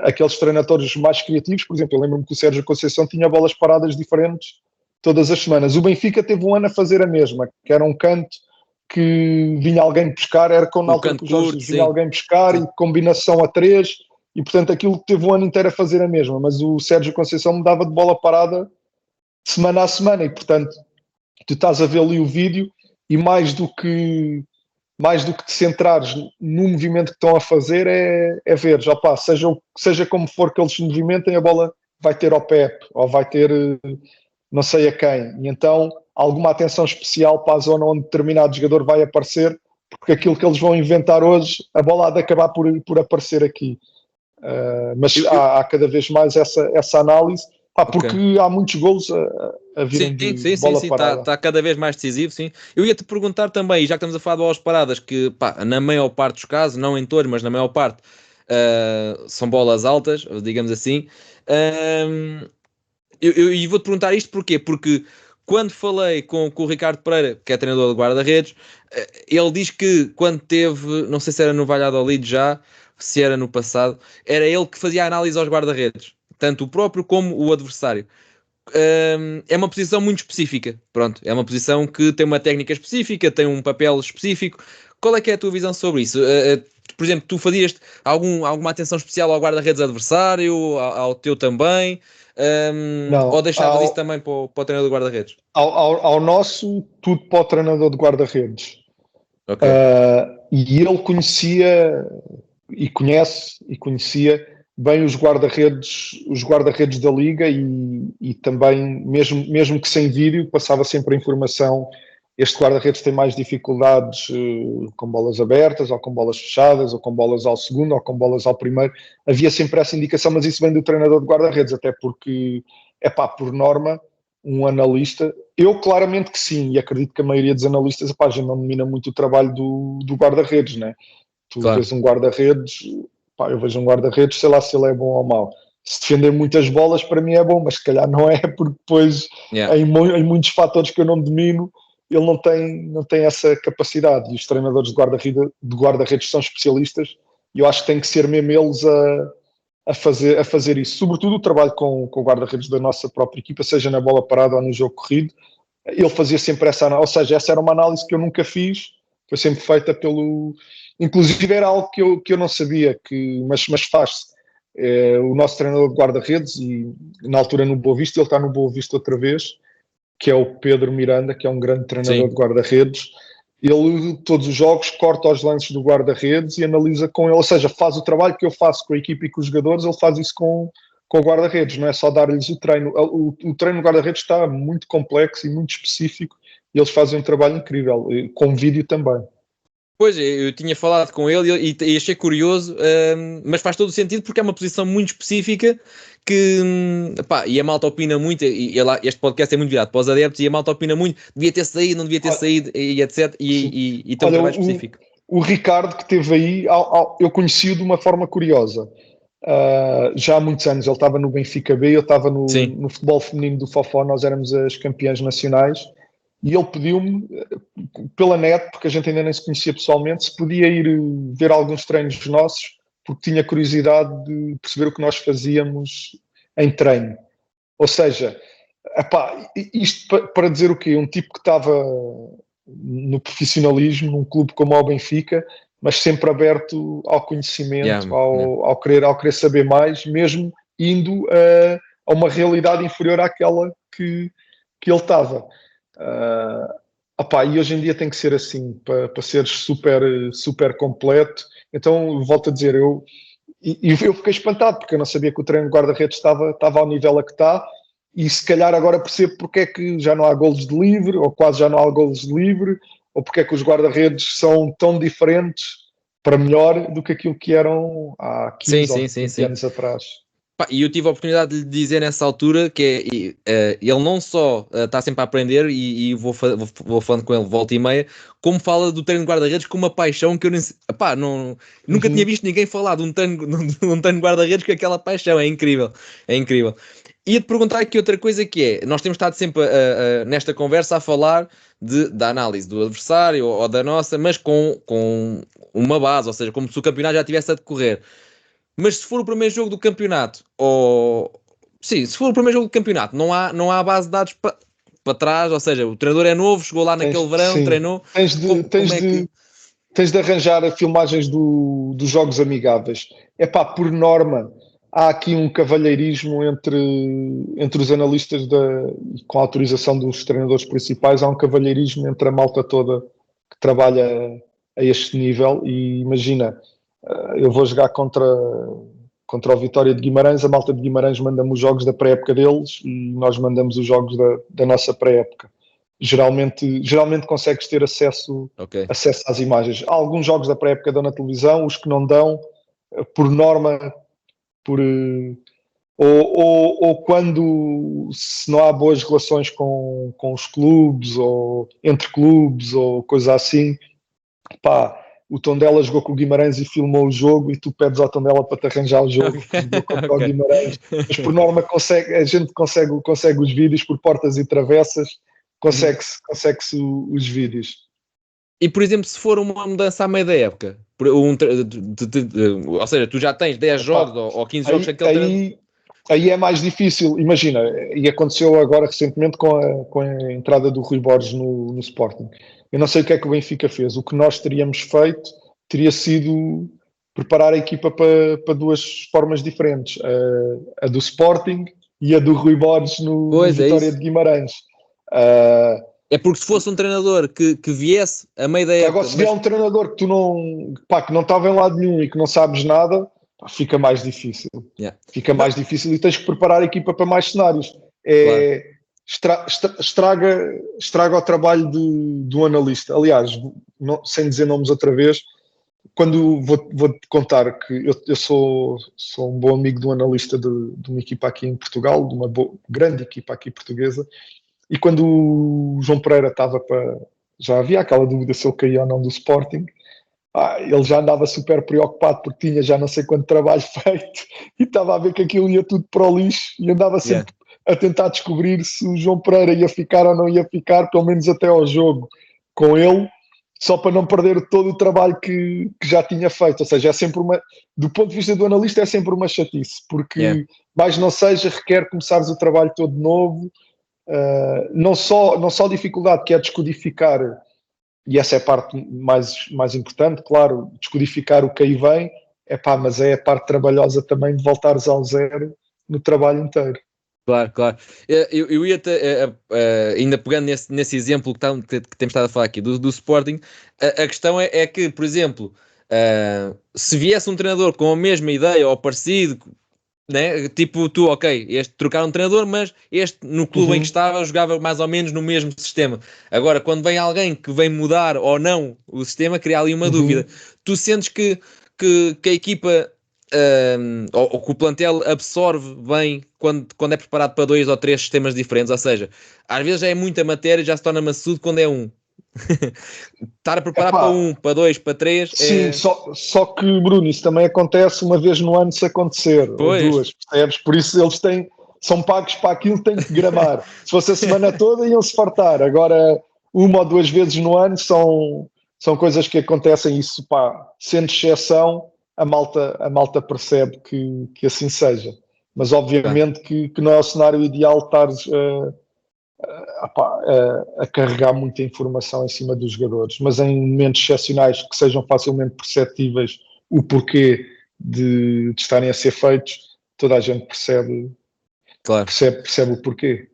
Aqueles treinadores mais criativos, por exemplo, eu lembro-me que o Sérgio Conceição tinha bolas paradas diferentes todas as semanas. O Benfica teve um ano a fazer a mesma, que era um canto que vinha alguém pescar, era com na altura que o Jorge vinha alguém pescar, e combinação a 3, e portanto aquilo teve um ano inteiro a fazer a mesma, mas o Sérgio Conceição mudava de bola parada semana a semana, e portanto tu estás a ver ali o vídeo e mais do que te centrares no movimento que estão a fazer é ver, seja como for que eles se movimentem, a bola vai ter ao Pepe, ou vai ter não sei a quem, e então alguma atenção especial para a zona onde determinado jogador vai aparecer, porque aquilo que eles vão inventar hoje, a bola há de acabar por aparecer aqui. Mas há cada vez mais essa análise, porque há muitos golos a virem de bola parada. Está cada vez mais decisivo, sim. Eu ia-te perguntar também, já que estamos a falar de bolas paradas, que na maior parte dos casos, não em todos, mas na maior parte, são bolas altas, digamos assim. E vou-te perguntar isto porquê? Porque quando falei com o Ricardo Pereira, que é treinador de guarda-redes, ele diz que quando teve, não sei se era no Valladolid já, se era no passado, era ele que fazia a análise aos guarda-redes, tanto o próprio como o adversário. É uma posição muito específica, pronto, é uma posição que tem uma técnica específica, tem um papel específico. Qual é que é a tua visão sobre isso? Por exemplo, tu fazias alguma atenção especial ao guarda-redes adversário, ao teu também? Não, ou deixavas isso também para o treinador de guarda-redes? Ao nosso, tudo para o treinador de guarda-redes. Okay. E ele conhecia e conhecia bem os guarda-redes da liga e também, mesmo que sem vídeo, passava sempre a informação. Este guarda-redes tem mais dificuldades com bolas abertas, ou com bolas fechadas, ou com bolas ao segundo, ou com bolas ao primeiro. Havia sempre essa indicação, mas isso vem do treinador de guarda-redes, até porque, por norma, um analista, eu claramente que sim, e acredito que a maioria dos analistas, a gente não domina muito o trabalho do guarda-redes, né? Tu Claro. vês um guarda-redes, eu vejo um guarda-redes, sei lá se ele é bom ou mau. Se defender muitas bolas, para mim é bom, mas se calhar não é, porque depois, Yeah. em muitos fatores que eu não domino, ele não tem essa capacidade. E os treinadores de guarda-redes são especialistas, e eu acho que tem que ser mesmo eles a fazer isso. Sobretudo o trabalho com o guarda-redes da nossa própria equipa, seja na bola parada ou no jogo corrido, ele fazia sempre essa análise, ou seja, essa era uma análise que eu nunca fiz, foi sempre feita pelo... Inclusive era algo que eu não sabia, mas faz-se. O nosso treinador de guarda-redes, e na altura no Boa Vista, ele está no Boa Vista outra vez, que é o Pedro Miranda, que é um grande treinador de guarda-redes. Ele, todos os jogos, corta os lances do guarda-redes e analisa com ele, ou seja, faz o trabalho que eu faço com a equipe e com os jogadores, ele faz isso com o guarda-redes, não é só dar-lhes o treino. O treino do guarda-redes está muito complexo e muito específico, e eles fazem um trabalho incrível, com vídeo também. Pois, eu tinha falado com ele e achei curioso, mas faz todo o sentido porque é uma posição muito específica que, pá, e a malta opina muito, este podcast é muito virado para os adeptos, e a malta opina muito, devia ter saído, não devia ter saído, e etc, e tem um trabalho específico. O Ricardo que teve aí, eu conheci-o de uma forma curiosa. Já há muitos anos, ele estava no Benfica B, eu estava no futebol feminino do Fofó, nós éramos as campeãs nacionais, e ele pediu-me, pela net, porque a gente ainda nem se conhecia pessoalmente, se podia ir ver alguns treinos nossos, porque tinha curiosidade de perceber o que nós fazíamos em treino. Ou seja, isto para dizer o quê? Um tipo que estava no profissionalismo, num clube como o Benfica, mas sempre aberto ao conhecimento, ao querer saber mais, mesmo indo a uma realidade inferior àquela que ele estava. E hoje em dia tem que ser assim, para ser super completo. Então, volto a dizer, eu fiquei espantado, porque eu não sabia que o treino de guarda-redes estava ao nível a que está, e se calhar agora percebo porque é que já não há golos de livre, ou quase já não há golos de livre, ou porque é que os guarda-redes são tão diferentes para melhor do que aquilo que eram há 15 ou 20 anos atrás. E eu tive a oportunidade de lhe dizer nessa altura que ele não só está sempre a aprender, e vou falando com ele volta e meia, como fala do treino de guarda-redes com uma paixão que eu nunca tinha visto ninguém falar de um treino de guarda-redes com aquela paixão. É incrível, é incrível. Ia-te perguntar aqui outra coisa, que é, nós temos estado sempre nesta conversa a falar da análise do adversário ou da nossa, mas com uma base, ou seja, como se o campeonato já estivesse a decorrer. Mas se for o primeiro jogo do campeonato, se for o primeiro jogo do campeonato, não há base de dados para trás, ou seja, o treinador é novo, chegou lá naquele verão, treinou. Tens de arranjar filmagens dos jogos amigáveis. Por norma, há aqui um cavalheirismo entre os analistas, com a autorização dos treinadores principais, há um cavalheirismo entre a malta toda que trabalha a este nível. E imagina, eu vou jogar contra o Vitória de Guimarães, a malta de Guimarães manda-me os jogos da pré-época deles e nós mandamos os jogos da nossa pré-época. Geralmente consegues ter acesso às imagens. Há alguns jogos da pré-época dão na televisão, os que não dão, por norma, ou quando se não há boas relações com os clubes, ou entre clubes, ou coisa assim, o Tondela jogou com o Guimarães e filmou o jogo e tu pedes ao Tondela para te arranjar o jogo contra o Guimarães. Mas por norma a gente consegue os vídeos por portas e travessas, consegue-se os vídeos. E, por exemplo, se for uma mudança à meio da época, ou seja, tu já tens 10 jogos ou 15 jogos aí é mais difícil. Imagina, e aconteceu agora recentemente com a entrada do Rui Borges no Sporting. Eu não sei o que é que o Benfica fez. O que nós teríamos feito teria sido preparar a equipa para duas formas diferentes. A do Sporting e a do Rui Borges no Vitória de Guimarães. É porque se fosse um treinador que viesse a meio da época... Agora, se vier um treinador que tu não estava em lado nenhum e que não sabes nada, fica mais difícil. Yeah. Fica mais difícil e tens que preparar a equipa para mais cenários. Claro. Estraga o trabalho do analista. Aliás, sem dizer nomes outra vez, quando vou-te contar que eu sou um bom amigo de um analista de uma equipa aqui em Portugal, de uma grande equipa aqui portuguesa, e quando o João Pereira estava para... Já havia aquela dúvida se ele caía ou não do Sporting. Ele já andava super preocupado porque tinha já não sei quanto trabalho feito e estava a ver que aquilo ia tudo para o lixo e andava sempre a tentar descobrir se o João Pereira ia ficar ou não ia ficar, pelo menos até ao jogo com ele, só para não perder todo o trabalho que já tinha feito. Ou seja, é sempre do ponto de vista do analista, é sempre uma chatice, porque mais não seja, requer começares o trabalho todo de novo. Não só a dificuldade que é descodificar, e essa é a parte mais importante, claro, descodificar o que aí vem, mas é a parte trabalhosa também de voltares ao zero no trabalho inteiro. Claro. Eu ia ainda pegando nesse exemplo que temos estado a falar aqui do Sporting, a questão é que, por exemplo, se viesse um treinador com a mesma ideia ou parecido, né? Tipo tu, ok, este trocar um treinador, mas este no clube em que estava jogava mais ou menos no mesmo sistema. Agora, quando vem alguém que vem mudar ou não o sistema, cria ali uma dúvida. Tu sentes que a equipa ou que o plantel absorve bem quando é preparado para 2 ou 3 sistemas diferentes, ou seja, às vezes já é muita matéria e já se torna maçudo quando é um. Estar a preparar para 1, para 2, para 3 sim, só que, Bruno, isso também acontece uma vez no ano se acontecer, ou duas, percebes? Por isso eles são pagos para aquilo, têm que gramar. Se fosse a semana toda iam-se fartar, agora 1 ou 2 vezes no ano são coisas que acontecem, isso sendo exceção, a malta percebe que assim seja. Mas obviamente que não é o cenário ideal estares a carregar muita informação em cima dos jogadores, mas em momentos excepcionais que sejam facilmente perceptíveis o porquê de estarem a ser feitos, toda a gente percebe o porquê.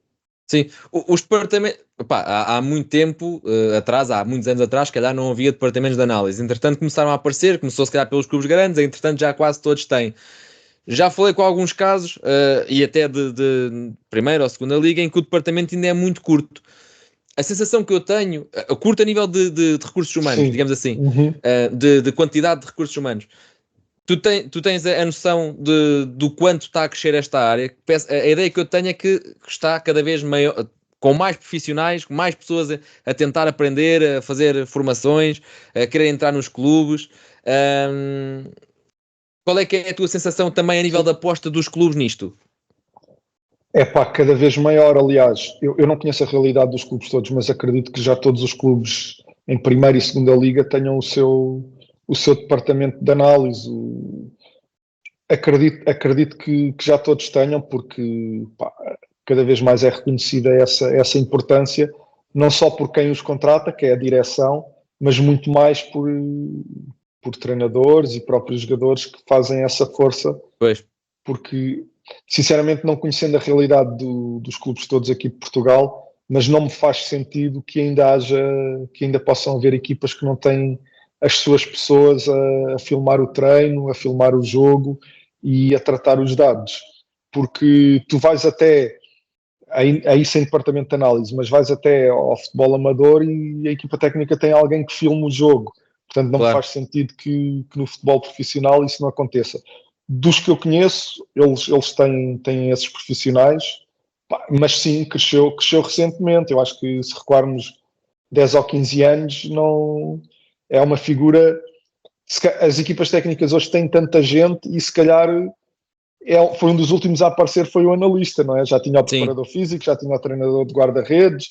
Sim, os departamentos, há muito tempo atrás, há muitos anos atrás, se calhar não havia departamentos de análise. Entretanto começaram a aparecer, começou se calhar pelos clubes grandes, entretanto já quase todos têm. Já falei com alguns casos, e até de primeira ou segunda liga, em que o departamento ainda é muito curto. A sensação que eu tenho, curto a nível de recursos humanos, Sim. digamos assim, de quantidade de recursos humanos. Tu tens a noção do quanto está a crescer esta área. A ideia que eu tenho é que está cada vez maior, com mais profissionais, com mais pessoas a tentar aprender, a fazer formações, a querer entrar nos clubes. Qual é que é a tua sensação também a nível da aposta dos clubes nisto? Cada vez maior, aliás. Eu não conheço a realidade dos clubes todos, mas acredito que já todos os clubes em primeira e segunda liga tenham o seu departamento de análise. Acredito que já todos tenham, porque cada vez mais é reconhecida essa importância, não só por quem os contrata, que é a direção, mas muito mais por treinadores e próprios jogadores que fazem essa força. Pois. Porque, sinceramente, não conhecendo a realidade dos clubes todos aqui de Portugal, mas não me faz sentido que ainda possam haver equipas que não têm as suas pessoas a filmar o treino, a filmar o jogo e a tratar os dados. Porque tu vais até, aí sem departamento de análise, mas vais até ao futebol amador e a equipa técnica tem alguém que filma o jogo. Portanto, não me faz sentido que no futebol profissional isso não aconteça. Dos que eu conheço, eles têm esses profissionais, mas sim, cresceu recentemente. Eu acho que se recuarmos 10 ou 15 anos, não é uma figura. As equipas técnicas hoje têm tanta gente e se calhar foi um dos últimos a aparecer, foi o analista, não é? Já tinha o preparador físico, já tinha o treinador de guarda-redes,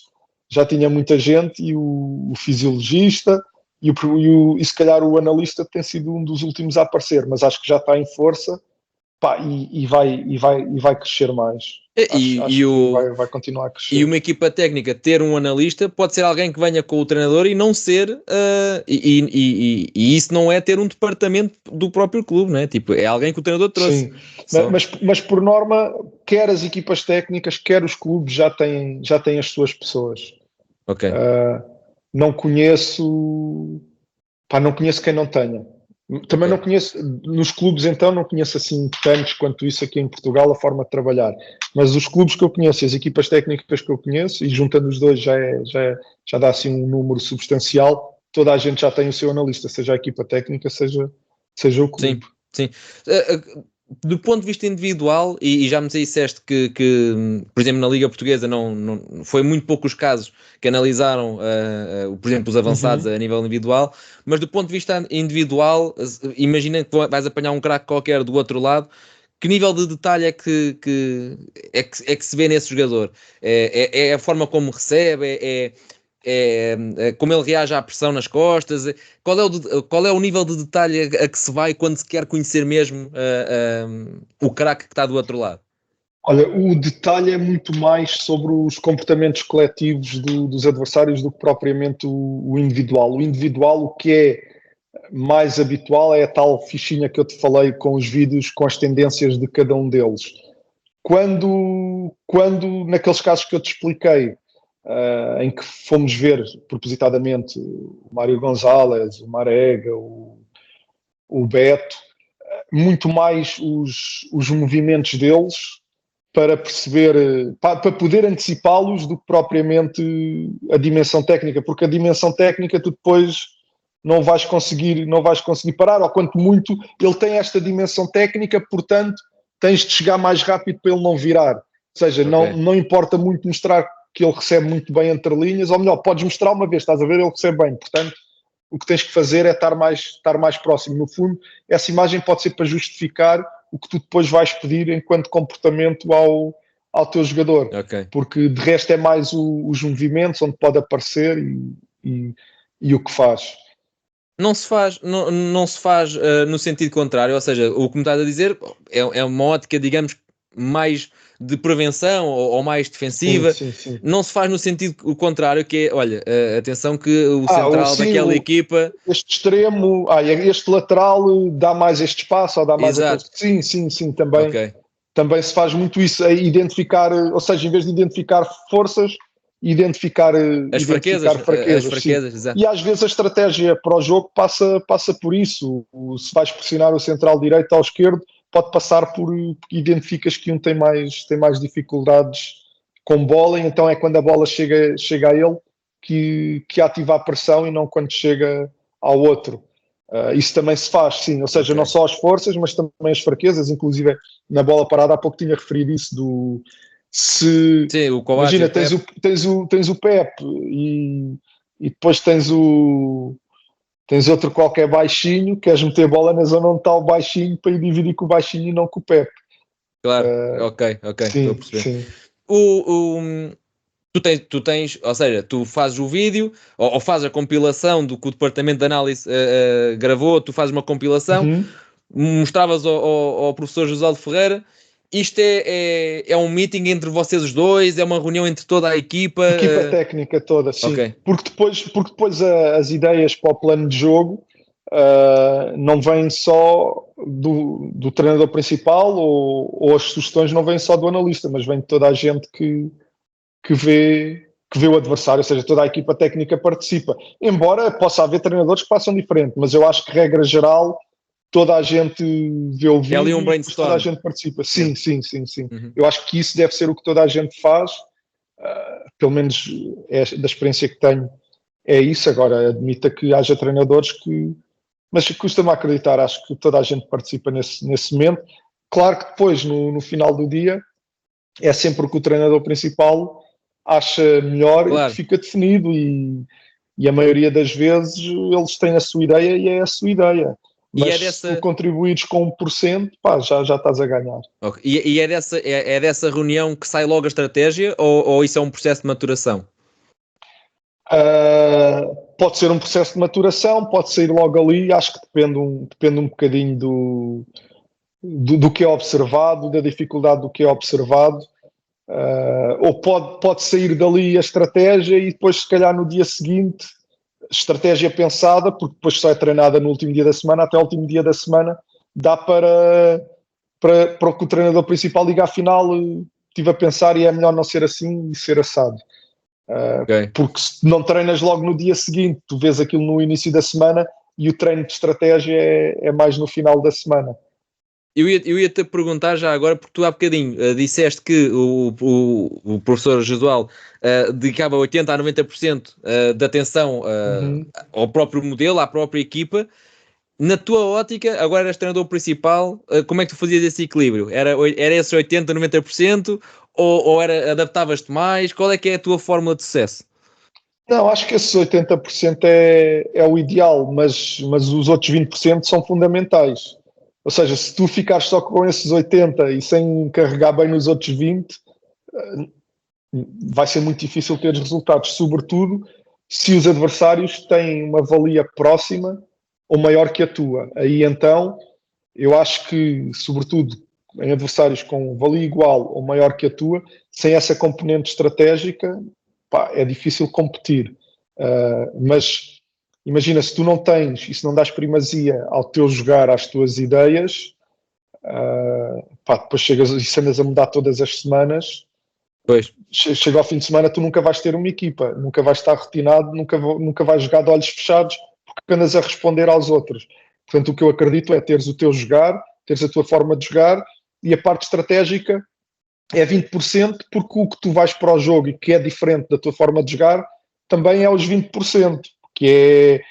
já tinha muita gente e o fisiologista e se calhar o analista tem sido um dos últimos a aparecer, mas acho que já está em força e vai crescer mais. Acho que vai continuar a crescer. E uma equipa técnica ter um analista pode ser alguém que venha com o treinador e não ser e isso não é ter um departamento do próprio clube, não é? Tipo, é alguém que o treinador trouxe. Sim, mas por norma, quer as equipas técnicas, quer os clubes já têm as suas pessoas. Ok. Não conheço quem não tenha. Também Ok. não conheço, nos clubes então, não conheço assim tantos quanto isso aqui em Portugal, a forma de trabalhar. Mas os clubes que eu conheço, as equipas técnicas que eu conheço, e juntando os dois já dá assim um número substancial, toda a gente já tem o seu analista, seja a equipa técnica, seja o Sim, clube. sim. Do ponto de vista individual, e já me disseste que, por exemplo, na Liga Portuguesa não foi muito poucos casos que analisaram, por exemplo, os avançados Uhum. a nível individual, mas do ponto de vista individual, imagina que vais apanhar um craque qualquer do outro lado. Que nível de detalhe é que se vê nesse jogador? É a forma como recebe? Como ele reage à pressão nas costas? Qual é o nível de detalhe a que se vai quando se quer conhecer mesmo o craque que está do outro lado? Olha, o detalhe é muito mais sobre os comportamentos coletivos dos adversários do que propriamente o individual. O individual, o que é mais habitual é a tal fichinha que eu te falei com os vídeos, com as tendências de cada um deles. Quando naqueles casos que eu te expliquei, em que fomos ver propositadamente o Mário Gonzalez, o Marega, o Beto, muito mais os movimentos deles para perceber, para poder antecipá-los do que propriamente a dimensão técnica, porque a dimensão técnica tu depois não vais conseguir parar, ou quanto muito ele tem esta dimensão técnica, portanto tens de chegar mais rápido para ele não virar. Ou seja, não, Ok, não importa muito mostrar que ele recebe muito bem entre linhas, ou melhor, podes mostrar uma vez, estás a ver, ele recebe bem, portanto o que tens que fazer é estar mais próximo. No fundo, essa imagem pode ser para justificar o que tu depois vais pedir enquanto comportamento ao teu jogador, ok. porque de resto é mais os movimentos onde pode aparecer e, e o que faz. Não se faz no sentido contrário, ou seja, o que me estás a dizer é uma ótica, digamos, mais de prevenção ou mais Sim, defensiva. sim, sim. Não se faz no sentido o contrário, que é, olha, atenção que o central Sim, daquela equipa. este extremo, este lateral dá mais este espaço ou dá mais aquele. Exato, Sim, sim, sim, também, ok. também se faz muito isso, a identificar, ou seja, em vez de identificar forças, identificar, As fraquezas, identificar as fraquezas, sim. fraquezas, exato. E às vezes a estratégia para o jogo passa por isso. Se vais pressionar o central direito ao esquerdo, pode passar porque identificas que um tem mais dificuldades com bola, e então é quando a bola chega a ele que ativa a pressão e não quando chega ao outro. Isso também se faz, sim, ou seja, Ok. não só as forças, mas também as fraquezas, inclusive na bola parada, há pouco tinha referido isso se Sim, o Kovacic e imagina, o tens Pep, o, tens o, tens o Pep e depois tens outro qualquer baixinho, queres meter a bola na zona onde está o baixinho para ir dividir com o baixinho e não com o Pep. claro, ok, estou a Sim, perceber. sim. O, tu tens, ou seja, tu fazes o vídeo ou fazes a compilação do que o departamento de análise gravou, tu fazes uma compilação, Uhum. mostravas ao professor José de Ferreira. Isto é um meeting entre vocês os dois, é uma reunião entre toda a equipa. Equipa técnica toda, Ok, sim. Porque depois as ideias para o plano de jogo não vêm só do treinador principal ou as sugestões não vêm só do analista, mas vêm de toda a gente que vê o adversário, ou seja, toda a equipa técnica participa. Embora possa haver treinadores que façam diferente, mas eu acho que, regra geral, toda a gente vê o é ali um vídeo e depois toda a brainstorm. gente participa. Yeah. Sim, sim, sim, sim. Uhum. Eu acho que isso deve ser o que toda a gente faz, pelo menos da experiência que tenho, é isso. Agora, admita que haja treinadores que. Mas custa-me acreditar, acho que toda a gente participa nesse momento. Claro que depois, no final do dia, é sempre o que o treinador principal acha melhor e que Claro. fica definido, e a maioria das vezes eles têm a sua ideia e é a sua ideia. E é Mas se tu dessa, contribuires com 1%, pá, já estás a ganhar. ok. E é dessa reunião que sai logo a estratégia ou isso é um processo de maturação? Pode ser um processo de maturação, pode sair logo ali, acho que depende um bocadinho do que é observado, da dificuldade do que é observado. Ou pode sair dali a estratégia e depois, se calhar, no dia seguinte, estratégia pensada, porque depois só é treinada no último dia da semana, até o último dia da semana, dá para que o treinador principal diga, afinal, estive a pensar e é melhor não ser assim e ser assado. Ok. Porque se não treinas logo no dia seguinte, tu vês aquilo no início da semana, e o treino de estratégia é mais no final da semana. Eu ia-te perguntar já agora, porque tu há bocadinho disseste que o professor Jesual dedicava 80% a 90% de atenção ao próprio modelo, à própria equipa. Na tua ótica, agora eras treinador principal, como é que tu fazias esse equilíbrio? Era esses 80%, 90% ou adaptavas-te mais? Qual é que é a tua fórmula de sucesso? Não, acho que esses 80% é o ideal, mas os outros 20% são fundamentais. Ou seja, se tu ficares só com esses 80 e sem carregar bem nos outros 20, vai ser muito difícil ter resultados, sobretudo se os adversários têm uma valia próxima ou maior que a tua. Aí então, eu acho que, sobretudo em adversários com valia igual ou maior que a tua, sem essa componente estratégica, pá, é difícil competir. Mas imagina, se tu não tens e se não dás primazia ao teu jogar, às tuas ideias, pá, depois chegas e se andas a mudar todas as semanas, Pois. chega ao fim de semana, tu nunca vais ter uma equipa, nunca vais estar retinado, nunca vais jogar de olhos fechados, porque andas a responder aos outros. Portanto, o que eu acredito é teres o teu jogar, teres a tua forma de jogar, e a parte estratégica é 20%, porque o que tu vais para o jogo e que é diferente da tua forma de jogar, também é os 20%, que é,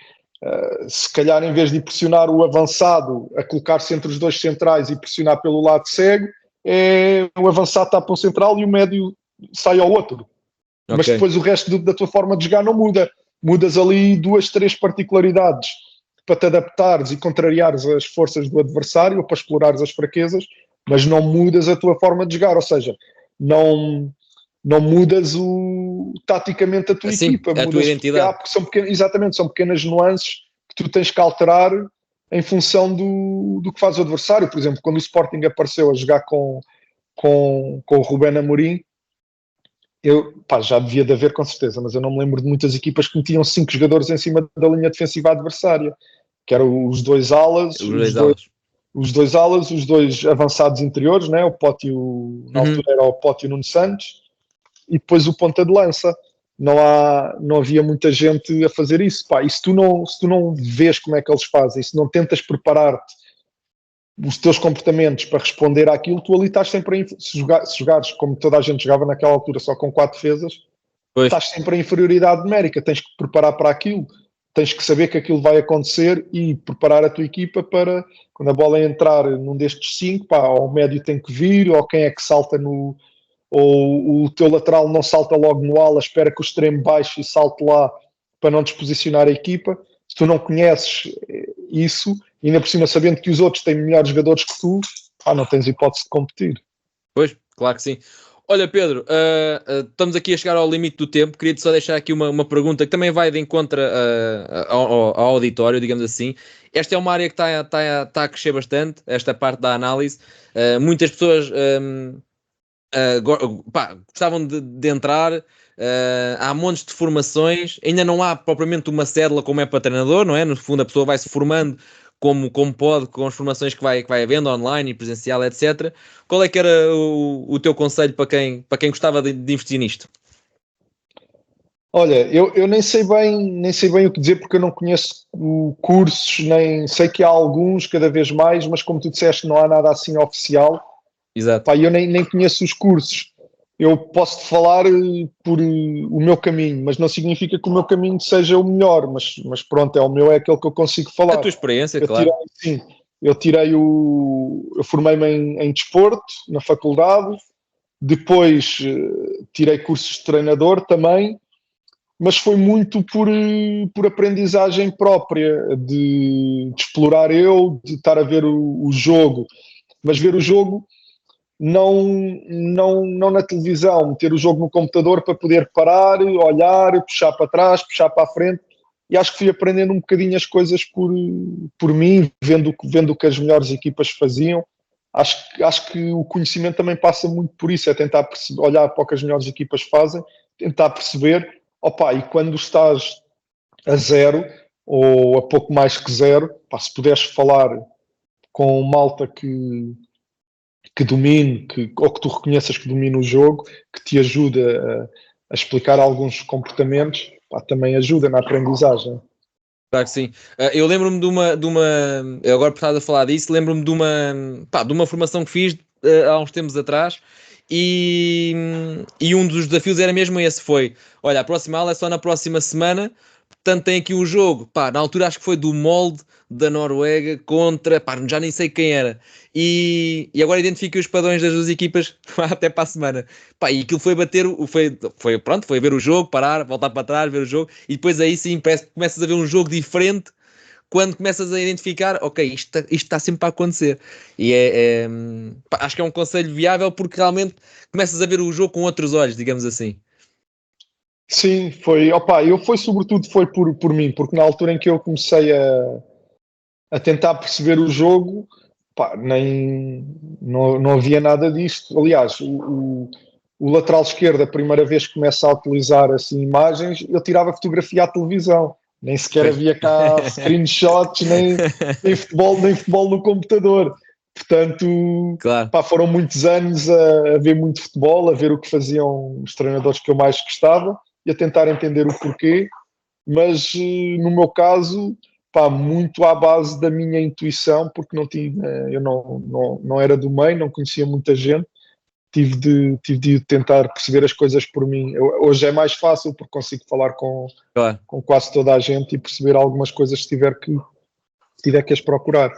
se calhar em vez de pressionar o avançado a colocar-se entre os dois centrais e pressionar pelo lado cego, o avançado está para o central e o médio sai ao outro. Okay. Mas depois o resto da tua forma de jogar não muda. Mudas ali 2, 3 particularidades para te adaptares e contrariares as forças do adversário ou para explorares as fraquezas, mas não mudas a tua forma de jogar, ou seja, não mudas taticamente a tua equipa, a tua identidade. Porque são pequenas nuances que tu tens que alterar em função do que faz o adversário. Por exemplo, quando o Sporting apareceu a jogar com o Rubén Amorim, já devia de haver com certeza, mas eu não me lembro de muitas equipas que metiam 5 jogadores em cima da linha defensiva adversária, que eram os dois alas, os dois avançados interiores, né? O Pote, na altura era o Pote e o Nuno Santos, e depois o ponta de lança. Não havia muita gente a fazer isso. Pá, e se tu não vês como é que eles fazem, se não tentas preparar-te os teus comportamentos para responder àquilo, tu ali estás sempre se jogares como toda a gente jogava naquela altura só com 4 defesas, estás sempre em inferioridade numérica, tens que preparar para aquilo, tens que saber que aquilo vai acontecer e preparar a tua equipa para quando a bola entrar num destes 5, pá, ou o médio tem que vir, ou quem é que salta ou o teu lateral não salta logo no ala, espera que o extremo baixe e salte lá para não desposicionar a equipa. Se tu não conheces isso, ainda por cima sabendo que os outros têm melhores jogadores que tu, não tens hipótese de competir. Pois, claro que sim. Olha, Pedro, estamos aqui a chegar ao limite do tempo. Queria-te só deixar aqui uma pergunta que também vai de encontro ao auditório, digamos assim. Esta é uma área que está a crescer bastante, esta parte da análise. Muitas pessoas gostavam de entrar. Há montes de formações, ainda não há propriamente uma cédula como é para treinador, não é? No fundo, a pessoa vai se formando como pode, com as formações que vai havendo online e presencial, etc. Qual é que era o teu conselho para quem gostava de investir nisto? Olha, eu nem sei bem o que dizer, porque eu não conheço cursos, nem sei que há alguns cada vez mais, mas como tu disseste, não há nada assim oficial. Exato. Pá, eu nem conheço os cursos. Eu posso te falar por o meu caminho, mas não significa que o meu caminho seja o melhor, mas pronto, o meu é aquele que eu consigo falar. A tua experiência, claro. Eu formei-me em desporto, na faculdade, depois tirei cursos de treinador também, mas foi muito por aprendizagem própria, de explorar de estar a ver o jogo, mas ver o jogo não na televisão, meter o jogo no computador para poder parar, olhar, puxar para trás, puxar para a frente, e acho que fui aprendendo um bocadinho as coisas por mim, vendo o que as melhores equipas faziam. Acho que o conhecimento também passa muito por isso, é tentar olhar para o que as melhores equipas fazem, tentar perceber, e quando estás a zero, ou a pouco mais que zero, se puderes falar com malta que domine, ou que tu reconheças que domina o jogo, que te ajuda a explicar alguns comportamentos, também ajuda na aprendizagem. Claro que sim. Eu lembro-me eu agora por estar a falar disso, lembro-me de uma formação que fiz há uns tempos atrás e um dos desafios era mesmo esse, foi, olha, a próxima aula é só na próxima semana, portanto tem aqui um jogo, pá, na altura acho que foi do Molde da Noruega contra, pá, já nem sei quem era, e agora identifiquei os padrões das duas equipas até para a semana. Pá, e aquilo foi bater, pronto, foi ver o jogo, parar, voltar para trás, ver o jogo, e depois aí sim parece que começas a ver um jogo diferente quando começas a identificar, ok, isto está sempre a acontecer. E pá, acho que é um conselho viável porque realmente começas a ver o jogo com outros olhos, digamos assim. Sim, foi, opa, sobretudo foi por mim, porque na altura em que eu comecei a tentar perceber o jogo, pá, não havia nada disto. Aliás, o lateral esquerdo, a primeira vez que começa a utilizar assim imagens, eu tirava fotografia à televisão. Nem sequer Pois. havia cá screenshots, nem futebol no computador. Portanto, Claro, pá, foram muitos anos a ver muito futebol, a ver o que faziam os treinadores que eu mais gostava e a tentar entender o porquê. Mas no meu caso, pá, muito à base da minha intuição, porque eu não era do meio, não conhecia muita gente, tive de tentar perceber as coisas por mim. Hoje é mais fácil porque consigo falar claro. com quase toda a gente e perceber algumas coisas se tiver que as procurar.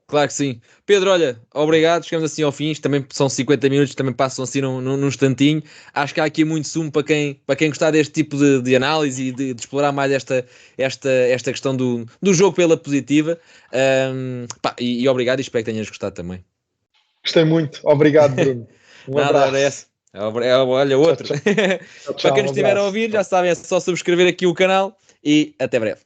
Claro que sim. Pedro, olha, obrigado. Chegamos assim ao fim. Isto também são 50 minutos, também passam assim num instantinho. Acho que há aqui muito sumo para quem gostar deste tipo de análise e de explorar mais esta questão do jogo pela positiva. Pá, e obrigado e espero que tenhas gostado também. Gostei muito. Obrigado, Bruno. Um Nada, era abraço. essa. Olha, Tchau, outro. tchau. Tchau, Para quem tchau. nos Um estiver a abraço. ouvir, já sabem, é só subscrever aqui o canal e até breve.